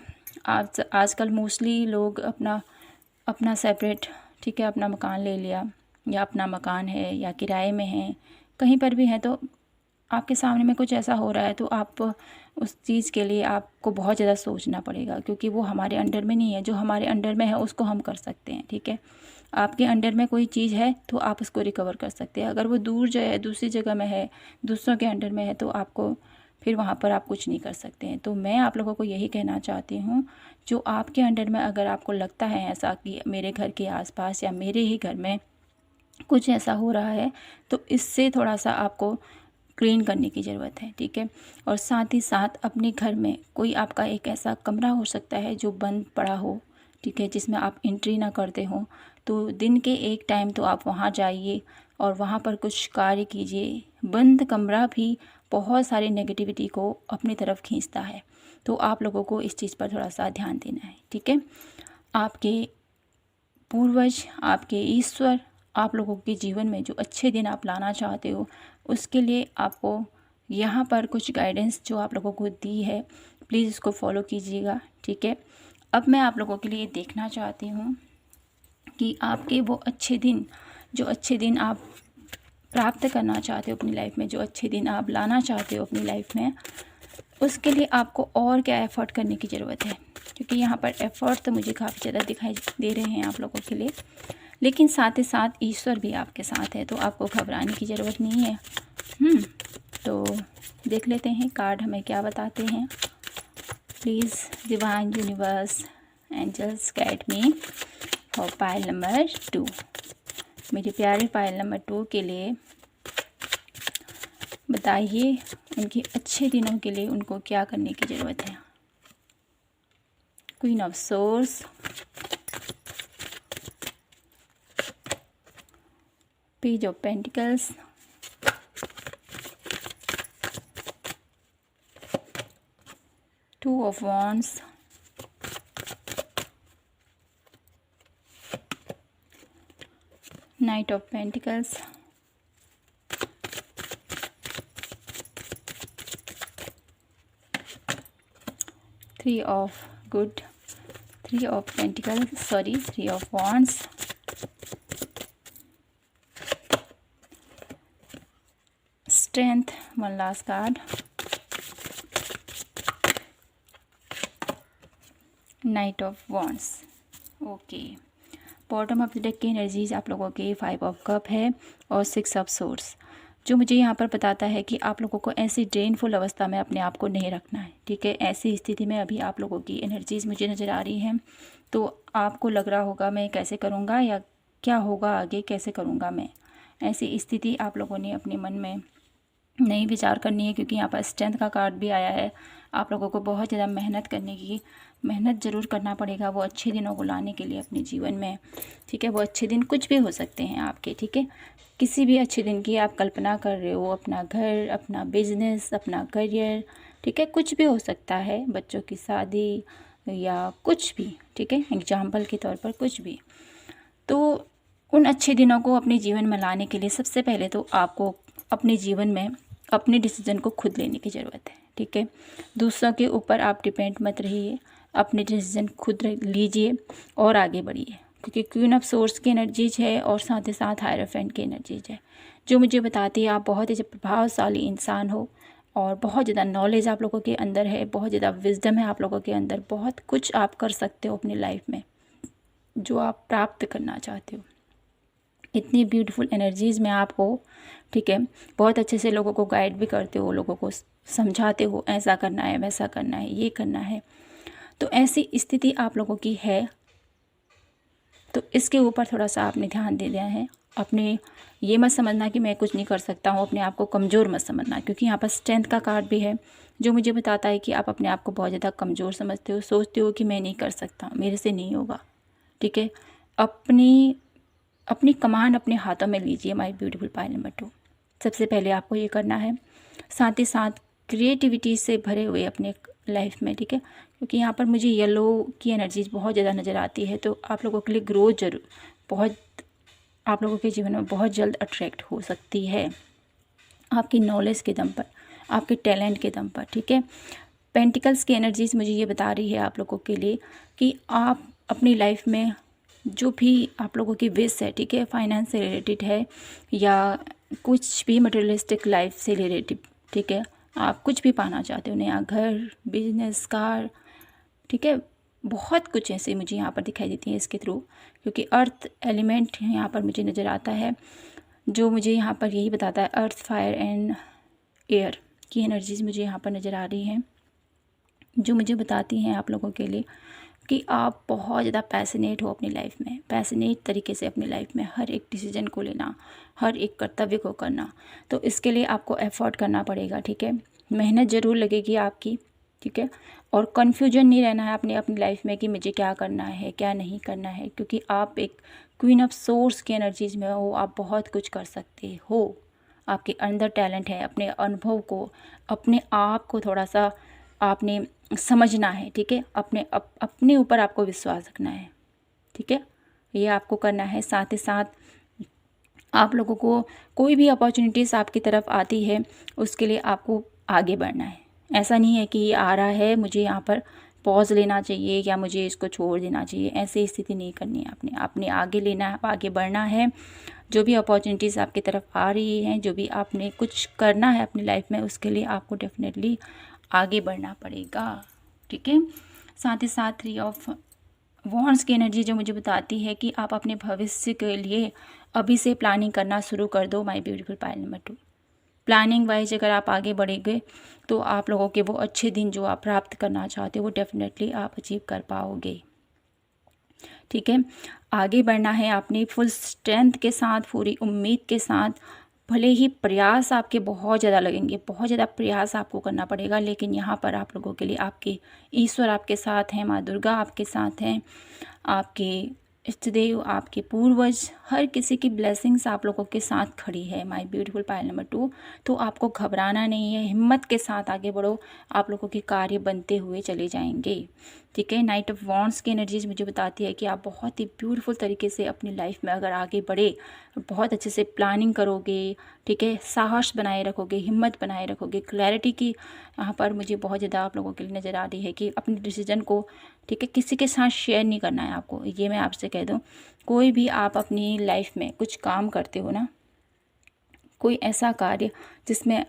आजकल मोस्टली लोग अपना सेपरेट, ठीक है, अपना मकान ले लिया या अपना मकान है या किराए में है, कहीं पर भी है, तो आपके सामने में कुछ ऐसा हो रहा है तो आप उस चीज़ के लिए आपको बहुत ज़्यादा सोचना पड़ेगा, क्योंकि वो हमारे अंडर में नहीं है। जो हमारे अंडर में है उसको हम कर सकते हैं, ठीक है। आपके अंडर में कोई चीज़ है तो आप उसको रिकवर कर सकते हैं। अगर वो दूसरी जगह में है, दूसरों के अंडर में है, तो आपको फिर वहाँ पर आप कुछ नहीं कर सकते हैं। तो मैं आप लोगों को यही कहना चाहती हूँ, जो आपके अंडर में अगर आपको लगता है ऐसा कि मेरे घर के आसपास या मेरे ही घर में कुछ ऐसा हो रहा है, तो इससे थोड़ा सा आपको क्लीन करने की ज़रूरत है, ठीक है। और साथ ही साथ अपने घर में कोई आपका एक ऐसा कमरा हो सकता है जो बंद पड़ा हो, ठीक है, जिसमें आप एंट्री ना करते हो, तो दिन के एक टाइम तो आप वहाँ जाइए और वहाँ पर कुछ कार्य कीजिए। बंद कमरा भी बहुत सारी नेगेटिविटी को अपनी तरफ खींचता है, तो आप लोगों को इस चीज़ पर थोड़ा सा ध्यान देना है, ठीक है। आपके पूर्वज, आपके ईश्वर आप लोगों के जीवन में जो अच्छे दिन आप लाना चाहते हो, उसके लिए आपको यहाँ पर कुछ गाइडेंस जो आप लोगों को दी है, प्लीज़ इसको फॉलो कीजिएगा, ठीक है। अब मैं आप लोगों के लिए देखना चाहती हूँ कि आपके वो अच्छे दिन, जो अच्छे दिन आप प्राप्त करना चाहते हो अपनी लाइफ में, जो अच्छे दिन आप लाना चाहते हो अपनी लाइफ में, उसके लिए आपको और क्या एफ़र्ट करने की ज़रूरत है। क्योंकि यहाँ पर एफ़र्ट तो मुझे काफ़ी ज़्यादा दिखाई दे रहे हैं आप लोगों के लिए, लेकिन साथ ही साथ ईश्वर भी आपके साथ है, तो आपको घबराने की ज़रूरत नहीं है। तो देख लेते हैं कार्ड हमें क्या बताते हैं। Please divine universe angels guide me for pile number 2। मेरे प्यारे पाइल नंबर 2 के लिए बताइए, उनके अच्छे दिनों के लिए उनको क्या करने की ज़रूरत है। Queen of source, page of pentacles, two of wands, night of pentacles, three of wands, strength, one last card, night of wands. Okay, bottom of the deck की एनर्जीज आप लोगों के 5 ऑफ कप है और 6 ऑफ सोर्स, जो मुझे यहाँ पर बताता है कि आप लोगों को ऐसी ड्रेनफुल अवस्था में अपने आप को नहीं रखना है। ठीक है, ऐसी स्थिति में अभी आप लोगों की एनर्जीज़ मुझे नज़र आ रही हैं, तो आपको लग रहा होगा मैं कैसे करूँगा या क्या होगा आगे, कैसे करूँगा मैं। ऐसी स्थिति आप लोगों ने अपने मन में नहीं विचार करनी है, क्योंकि यहाँ पर स्ट्रेंथ का कार्ड भी आया है। आप लोगों को बहुत ज़्यादा मेहनत ज़रूर करना पड़ेगा वो अच्छे दिनों को लाने के लिए अपने जीवन में। ठीक है, वो अच्छे दिन कुछ भी हो सकते हैं आपके। ठीक है, किसी भी अच्छे दिन की आप कल्पना कर रहे हो, अपना घर, अपना बिजनेस, अपना करियर, ठीक है, कुछ भी हो सकता है, बच्चों की शादी या कुछ भी। ठीक है, एग्जाम्पल के तौर पर कुछ भी। तो उन अच्छे दिनों को अपने जीवन में लाने के लिए सबसे पहले तो आपको अपने जीवन में अपने डिसीजन को खुद लेने की ज़रूरत है। ठीक है, दूसरों के ऊपर आप डिपेंड मत रहिए, अपने डिसीजन खुद लीजिए और आगे बढ़िए। क्योंकि क्वीन ऑफ सोर्स की एनर्जीज है और साथ ही साथ हायरोफेंट की एनर्जीज है, जो मुझे बताती है आप बहुत ही प्रभावशाली इंसान हो और बहुत ज़्यादा नॉलेज आप लोगों के अंदर है, बहुत ज़्यादा विजडम है आप लोगों के अंदर, बहुत कुछ आप कर सकते हो अपनी लाइफ में जो आप प्राप्त करना चाहते हो। इतनी ब्यूटीफुल एनर्जीज़ में आप हो। ठीक है, बहुत अच्छे से लोगों को गाइड भी करते हो, लोगों को समझाते हो ऐसा करना है, वैसा करना है, ये करना है। तो ऐसी स्थिति आप लोगों की है, तो इसके ऊपर थोड़ा सा आपने ध्यान दे दिया है। अपने ये मत समझना कि मैं कुछ नहीं कर सकता हूँ, अपने आप को कमज़ोर मत समझना, क्योंकि यहाँ पर स्ट्रेंथ का कार्ड भी है, जो मुझे बताता है कि आप अपने आप को बहुत ज़्यादा कमज़ोर समझते हो, सोचते हो कि मैं नहीं कर सकता, मेरे से नहीं होगा। ठीक है, अपनी कमांड अपने हाथों में लीजिए माय ब्यूटीफुल पाइल नंबर 2। सबसे पहले आपको ये करना है, साथ ही साथ क्रिएटिविटी से भरे हुए अपने लाइफ में। ठीक है, क्योंकि यहाँ पर मुझे येलो की एनर्जीज बहुत ज़्यादा नज़र आती है, तो आप लोगों के लिए ग्रोथ जरूर बहुत आप लोगों के जीवन में बहुत जल्द अट्रैक्ट हो सकती है, आपकी नॉलेज के दम पर, आपके टैलेंट के दम पर। ठीक है, पेंटिकल्स की एनर्जीज मुझे ये बता रही है आप लोगों के लिए कि आप अपनी लाइफ में जो भी आप लोगों की विश है, ठीक है, फाइनेंस से रिलेटेड है या कुछ भी मटेरियलिस्टिक लाइफ से रिलेटेड, ठीक है, आप कुछ भी पाना चाहते हो, नया घर, बिजनेस, कार, ठीक है, बहुत कुछ ऐसे मुझे यहाँ पर दिखाई देती है इसके थ्रू, क्योंकि अर्थ एलिमेंट यहाँ पर मुझे नज़र आता है, जो मुझे यहाँ पर यही बताता है, अर्थ, फायर एंड एयर की एनर्जीज मुझे यहाँ पर नज़र आ रही हैं, जो मुझे बताती हैं आप लोगों के लिए कि आप बहुत ज़्यादा पैशनेट हो अपनी लाइफ में, पैशनेट तरीके से अपनी लाइफ में हर एक डिसीजन को लेना, हर एक कर्तव्य को करना। तो इसके लिए आपको एफर्ट करना पड़ेगा। ठीक है, मेहनत ज़रूर लगेगी आपकी। ठीक है, और कन्फ्यूजन नहीं रहना है अपनी लाइफ में कि मुझे क्या करना है, क्या नहीं करना है, क्योंकि आप एक क्वीन ऑफ सोर्स की एनर्जीज में हो, आप बहुत कुछ कर सकते हो, आपके अंदर टैलेंट है। अपने अनुभव को, अपने आप को थोड़ा सा आपने समझना है। ठीक है, अपने ऊपर आपको विश्वास रखना है। ठीक है, ये आपको करना है। साथ ही साथ आप लोगों को कोई भी अपॉर्चुनिटीज़ आपकी तरफ आती है, उसके लिए आपको आगे बढ़ना है। ऐसा नहीं है कि ये आ रहा है मुझे यहाँ पर पॉज लेना चाहिए या मुझे इसको छोड़ देना चाहिए, ऐसी स्थिति नहीं करनी है। आपने आगे लेना है, आगे बढ़ना है। जो भी अपॉर्चुनिटीज़ आपकी तरफ आ रही हैं, जो भी आपने कुछ करना है अपनी लाइफ में, उसके लिए आपको डेफिनेटली आगे बढ़ना पड़ेगा। ठीक है। साथ ही साथ 3 ऑफ वॉन्ड्स की एनर्जी जो मुझे बताती है कि आप अपने भविष्य के लिए अभी से प्लानिंग करना शुरू कर दो my beautiful pile number 2। Planning wise अगर आप आगे बढ़ेंगे तो आप लोगों के वो अच्छे दिन जो आप प्राप्त करना चाहते हो वो डेफिनेटली आप अचीव कर पाओगे। ठीक है। आगे बढ़ना है आपने फुल स्ट्रेंथ के साथ, पूरी उम्मीद के साथ। भले ही प्रयास आपके बहुत ज़्यादा लगेंगे, बहुत ज़्यादा प्रयास आपको करना पड़ेगा, लेकिन यहाँ पर आप लोगों के लिए आपके ईश्वर आपके साथ हैं, माँ दुर्गा आपके साथ हैं, आपके इष्टदेव, आपके पूर्वज, हर किसी की ब्लेसिंग्स आप लोगों के साथ खड़ी है माय ब्यूटीफुल पायल नंबर 2। तो आपको घबराना नहीं है, हिम्मत के साथ आगे बढ़ो, आप लोगों के कार्य बनते हुए चले जाएंगे। ठीक है। नाइट ऑफ वॉन्ड्स की एनर्जीज मुझे बताती है कि आप बहुत ही ब्यूटीफुल तरीके से अपनी लाइफ में अगर आगे बढ़े, बहुत अच्छे से प्लानिंग करोगे, ठीक है, साहस बनाए रखोगे, हिम्मत बनाए रखोगे, क्लैरिटी की यहाँ पर मुझे बहुत ज़्यादा आप लोगों के लिए नज़र आ रही है कि अपने डिसीजन को, ठीक है, किसी के साथ शेयर नहीं करना है आपको। ये मैं आपसे कह दूँ, कोई भी आप अपनी लाइफ में कुछ काम करते हो ना, कोई ऐसा कार्य जिसमें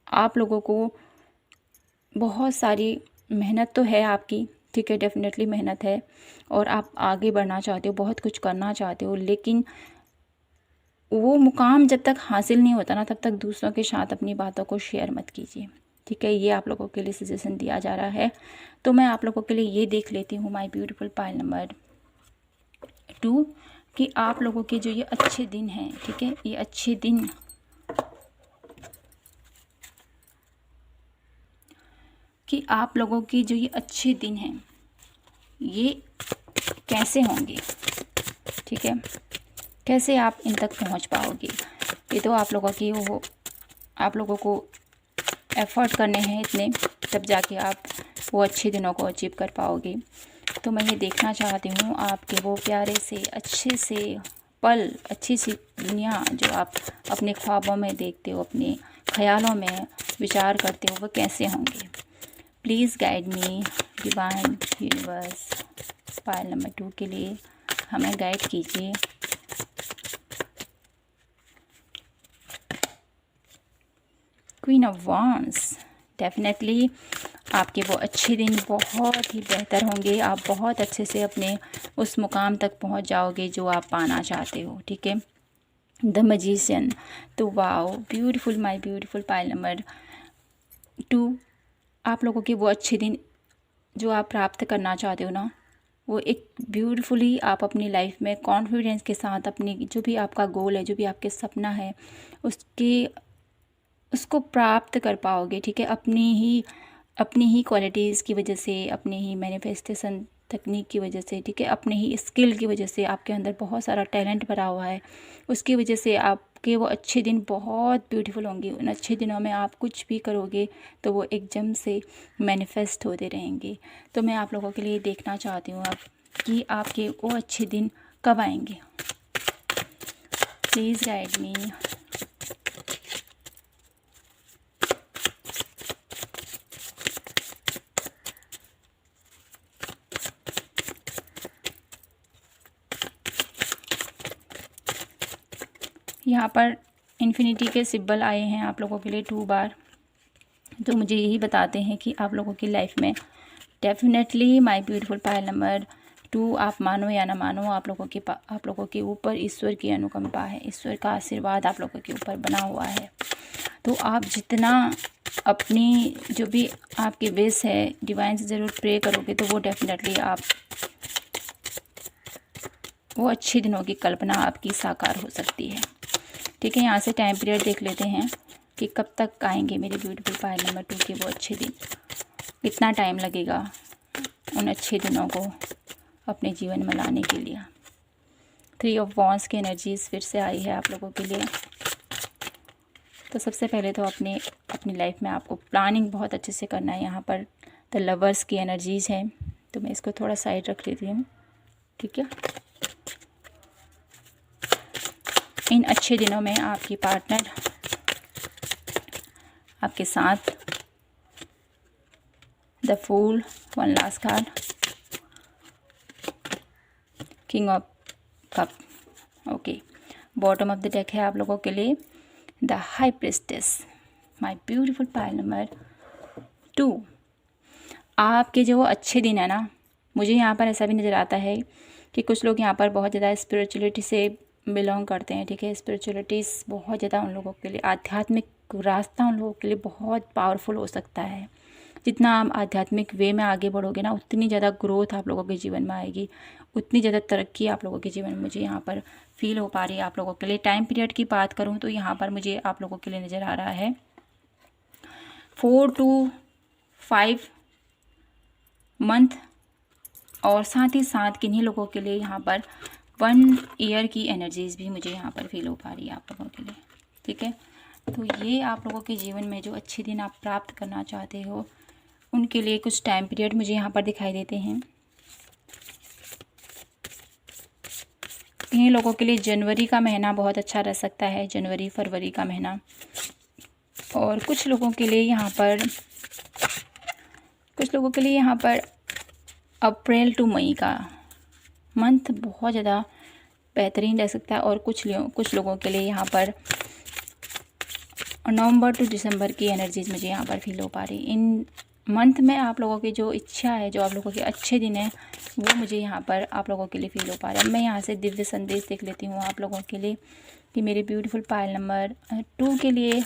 आप लोगों को बहुत सारी मेहनत तो है आपकी, ठीक है, डेफिनेटली मेहनत है, और आप आगे बढ़ना चाहते हो, बहुत कुछ करना चाहते हो, लेकिन वो मुकाम जब तक हासिल नहीं होता ना, तब तक दूसरों के साथ अपनी बातों को शेयर मत कीजिए। ठीक है। ये आप लोगों के लिए सजेशन दिया जा रहा है। तो मैं आप लोगों के लिए ये देख लेती हूँ माय ब्यूटीफुल पायल नंबर 2 कि आप लोगों के जो ये अच्छे दिन हैं, ठीक है, ये अच्छे दिन कि आप लोगों के जो ये अच्छे दिन हैं ये कैसे होंगे, ठीक है, कैसे आप इन तक पहुंच पाओगे। ये तो आप लोगों की वो, आप लोगों को एफर्ट करने हैं इतने, तब जाके आप वो अच्छे दिनों को अचीव कर पाओगे। तो मैं ये देखना चाहती हूँ आपके वो प्यारे से अच्छे से पल, अच्छी सी दुनिया जो आप अपने ख्वाबों में देखते हो, अपने ख्यालों में विचार करते हो, वो कैसे होंगे। Please guide me divine universe, Payal number 2 के लिए हमें गाइड कीजिए। क्वीन ऑफ वॉन्ड्स, डेफिनेटली आपके वो अच्छे दिन बहुत ही बेहतर होंगे, आप बहुत अच्छे से अपने उस मुकाम तक पहुंच जाओगे जो आप पाना चाहते हो। ठीक है। द मैजिशियन, तो wow beautiful my beautiful pile number 2, आप लोगों के वो अच्छे दिन जो आप प्राप्त करना चाहते हो ना, वो एक ब्यूटीफुली आप अपनी लाइफ में कॉन्फिडेंस के साथ अपनी जो भी आपका गोल है, जो भी आपके सपना है, उसको प्राप्त कर पाओगे। ठीक है। अपनी ही क्वालिटीज़ की वजह से, अपनी ही मैनिफेस्टेशन तकनीक की वजह से, ठीक है, अपने ही स्किल की वजह से, आपके अंदर बहुत सारा टैलेंट भरा हुआ है, उसकी वजह से आपके वो अच्छे दिन बहुत ब्यूटीफुल होंगे। उन अच्छे दिनों में आप कुछ भी करोगे तो वो एकदम से मैनिफेस्ट होते रहेंगे। तो मैं आप लोगों के लिए देखना चाहती हूँ अब कि आपके वो अच्छे दिन कब आएंगे। प्लीज़ गाइड मी। यहाँ पर इन्फिनिटी के सिंबल आए हैं आप लोगों के लिए 2 बार, तो मुझे यही बताते हैं कि आप लोगों की लाइफ में definitely my beautiful pile number 2, आप मानो या ना मानो, आप लोगों के ऊपर ईश्वर की अनुकंपा है, ईश्वर का आशीर्वाद आप लोगों के ऊपर बना हुआ है। तो आप जितना अपनी जो भी आपकी विश है डिवाइन से ज़रूर प्रे करोगे तो वो डेफिनेटली आप वो अच्छे दिनों की कल्पना आपकी साकार हो सकती है। ठीक है। यहाँ से टाइम पीरियड देख लेते हैं कि कब तक आएंगे मेरे ब्यूटीफुल पायल नंबर 2 के वो अच्छे दिन, कितना टाइम लगेगा उन अच्छे दिनों को अपने जीवन में लाने के लिए। 3 ऑफ वॉन्ड्स की एनर्जीज फिर से आई है आप लोगों के लिए। तो सबसे पहले तो अपनी लाइफ में आपको प्लानिंग बहुत अच्छे से करना है। यहाँ पर द लवर्स की एनर्जीज़ हैं, तो मैं इसको थोड़ा साइड रख लेती हूँ। ठीक है। इन अच्छे दिनों में आपकी पार्टनर आपके साथ, the fool, 1 last card, king of cup, okay, bottom of the deck है आप लोगों के लिए the high priestess, my beautiful pile number 2। आपके जो अच्छे दिन है ना, मुझे यहाँ पर ऐसा भी नज़र आता है कि कुछ लोग यहाँ पर बहुत ज़्यादा स्पिरिचुअलिटी से बिलोंग करते हैं, ठीक है। स्पिरिचुअलिटीज़ बहुत ज़्यादा उन लोगों के लिए, आध्यात्मिक रास्ता उन लोगों के लिए बहुत पावरफुल हो सकता है। जितना आप आध्यात्मिक वे में आगे बढ़ोगे ना, उतनी ज़्यादा ग्रोथ आप लोगों के जीवन में आएगी, उतनी ज़्यादा तरक्की आप लोगों के जीवन में मुझे यहाँ पर फील हो पा रही है आप लोगों के लिए। टाइम पीरियड की बात करूँ तो यहाँ पर मुझे आप लोगों के लिए नज़र आ रहा है 4 to 5 मंथ, और साथ ही साथ किन्हीं लोगों के लिए यहाँ पर 1 ईयर की एनर्जीज़ भी मुझे यहाँ पर फील हो पा रही है आप लोगों के लिए, ठीक है। तो ये आप लोगों के जीवन में जो अच्छे दिन आप प्राप्त करना चाहते हो, उनके लिए कुछ टाइम पीरियड मुझे यहाँ पर दिखाई देते हैं। इन्हीं लोगों के लिए जनवरी का महीना बहुत अच्छा रह सकता है, जनवरी फरवरी का महीना। और कुछ लोगों के लिए यहाँ पर अप्रैल टू मई का मंथ बहुत ज़्यादा बेहतरीन रह सकता है। और कुछ लोगों के लिए यहाँ पर नवंबर टू दिसंबर की एनर्जीज़ मुझे यहाँ पर फील हो पा रही। इन मंथ में आप लोगों की जो इच्छा है, जो आप लोगों के अच्छे दिन हैं, वो मुझे यहाँ पर आप लोगों के लिए फील हो पा रहा है। मैं यहाँ से दिव्य संदेश देख लेती हूँ आप लोगों के लिए कि मेरे ब्यूटीफुल पाइल नंबर 2 के लिए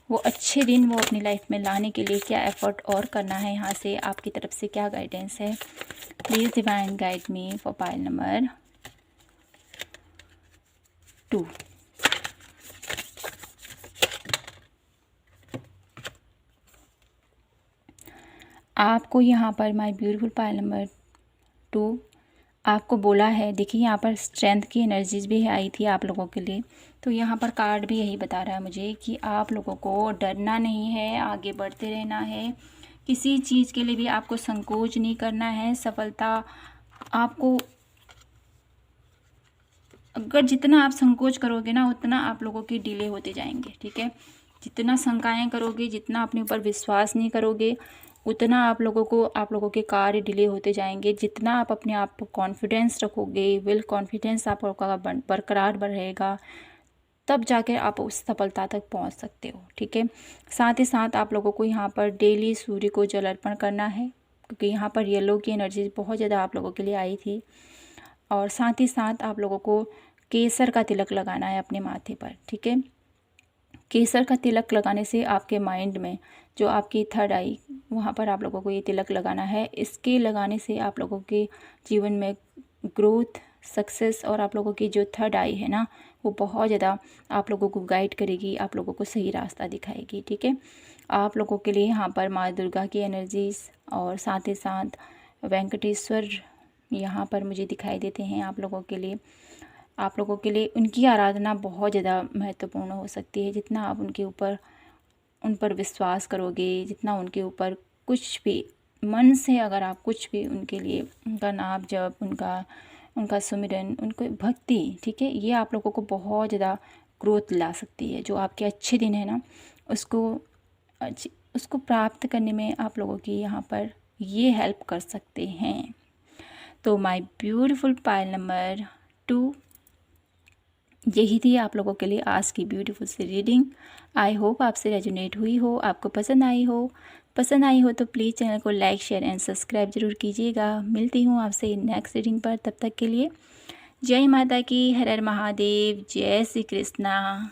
वो अच्छे दिन वो अपनी लाइफ में लाने के लिए क्या एफर्ट और करना है, यहाँ से आपकी तरफ से क्या गाइडेंस है। Please divine guide me for pile number 2। आपको यहाँ पर माय ब्यूटीफुल पाइल नंबर 2 आपको बोला है, देखिए यहाँ पर स्ट्रेंथ की एनर्जीज भी आई थी आप लोगों के लिए। तो यहाँ पर कार्ड भी यही बता रहा है मुझे कि आप लोगों को डरना नहीं है, आगे बढ़ते रहना है, किसी चीज़ के लिए भी आपको संकोच नहीं करना है। सफलता आपको, अगर जितना आप संकोच करोगे ना, उतना आप लोगों की डिले होते जाएंगे, ठीक है। जितना शंकाएं करोगे, जितना अपने ऊपर विश्वास नहीं करोगे, उतना आप लोगों के कार्य डिले होते जाएंगे। जितना आप अपने आप पर कॉन्फिडेंस रखोगे, विल कॉन्फिडेंस आप लोगों का बरकरार रहेगा, तब जाकर आप उस सफलता तक पहुंच सकते हो, ठीक है। साथ ही साथ आप लोगों को यहाँ पर डेली सूर्य को जल अर्पण करना है, क्योंकि यहाँ पर येलो की एनर्जी बहुत ज़्यादा आप लोगों के लिए आई थी। और साथ ही साथ आप लोगों को केसर का तिलक लगाना है अपने माथे पर, ठीक है। केसर का तिलक लगाने से आपके माइंड में जो आपकी थर्ड आई, वहाँ पर आप लोगों को ये तिलक लगाना है। इसके लगाने से आप लोगों के जीवन में ग्रोथ, सक्सेस, और आप लोगों की जो थर्ड आई है ना, वो बहुत ज़्यादा आप लोगों को गाइड करेगी, आप लोगों को सही रास्ता दिखाएगी, ठीक है। आप लोगों के लिए यहाँ पर माँ दुर्गा की एनर्जीज़ और साथ ही साथ वेंकटेश्वर यहाँ पर मुझे दिखाई देते हैं आप लोगों के लिए। आप लोगों के लिए उनकी आराधना बहुत ज़्यादा महत्वपूर्ण हो सकती है। जितना आप उन पर विश्वास करोगे, जितना उनके ऊपर कुछ भी मन से, अगर आप कुछ भी उनके लिए उनका नाम जप, उनका सुमिरन, उनको भक्ति, ठीक है, ये आप लोगों को बहुत ज़्यादा ग्रोथ ला सकती है। जो आपके अच्छे दिन है ना, उसको प्राप्त करने में आप लोगों की यहाँ पर ये हेल्प कर सकते हैं। तो माय ब्यूटीफुल पाइल नंबर 2, यही थी आप लोगों के लिए आज की ब्यूटीफुल सी रीडिंग। आई होप आपसे रेजोनेट हुई हो, आपको पसंद आई हो तो प्लीज़ चैनल को लाइक, शेयर एंड सब्सक्राइब जरूर कीजिएगा। मिलती हूँ आपसे नेक्स्ट रीडिंग पर, तब तक के लिए जय माता की, हर हर महादेव, जय श्री कृष्णा।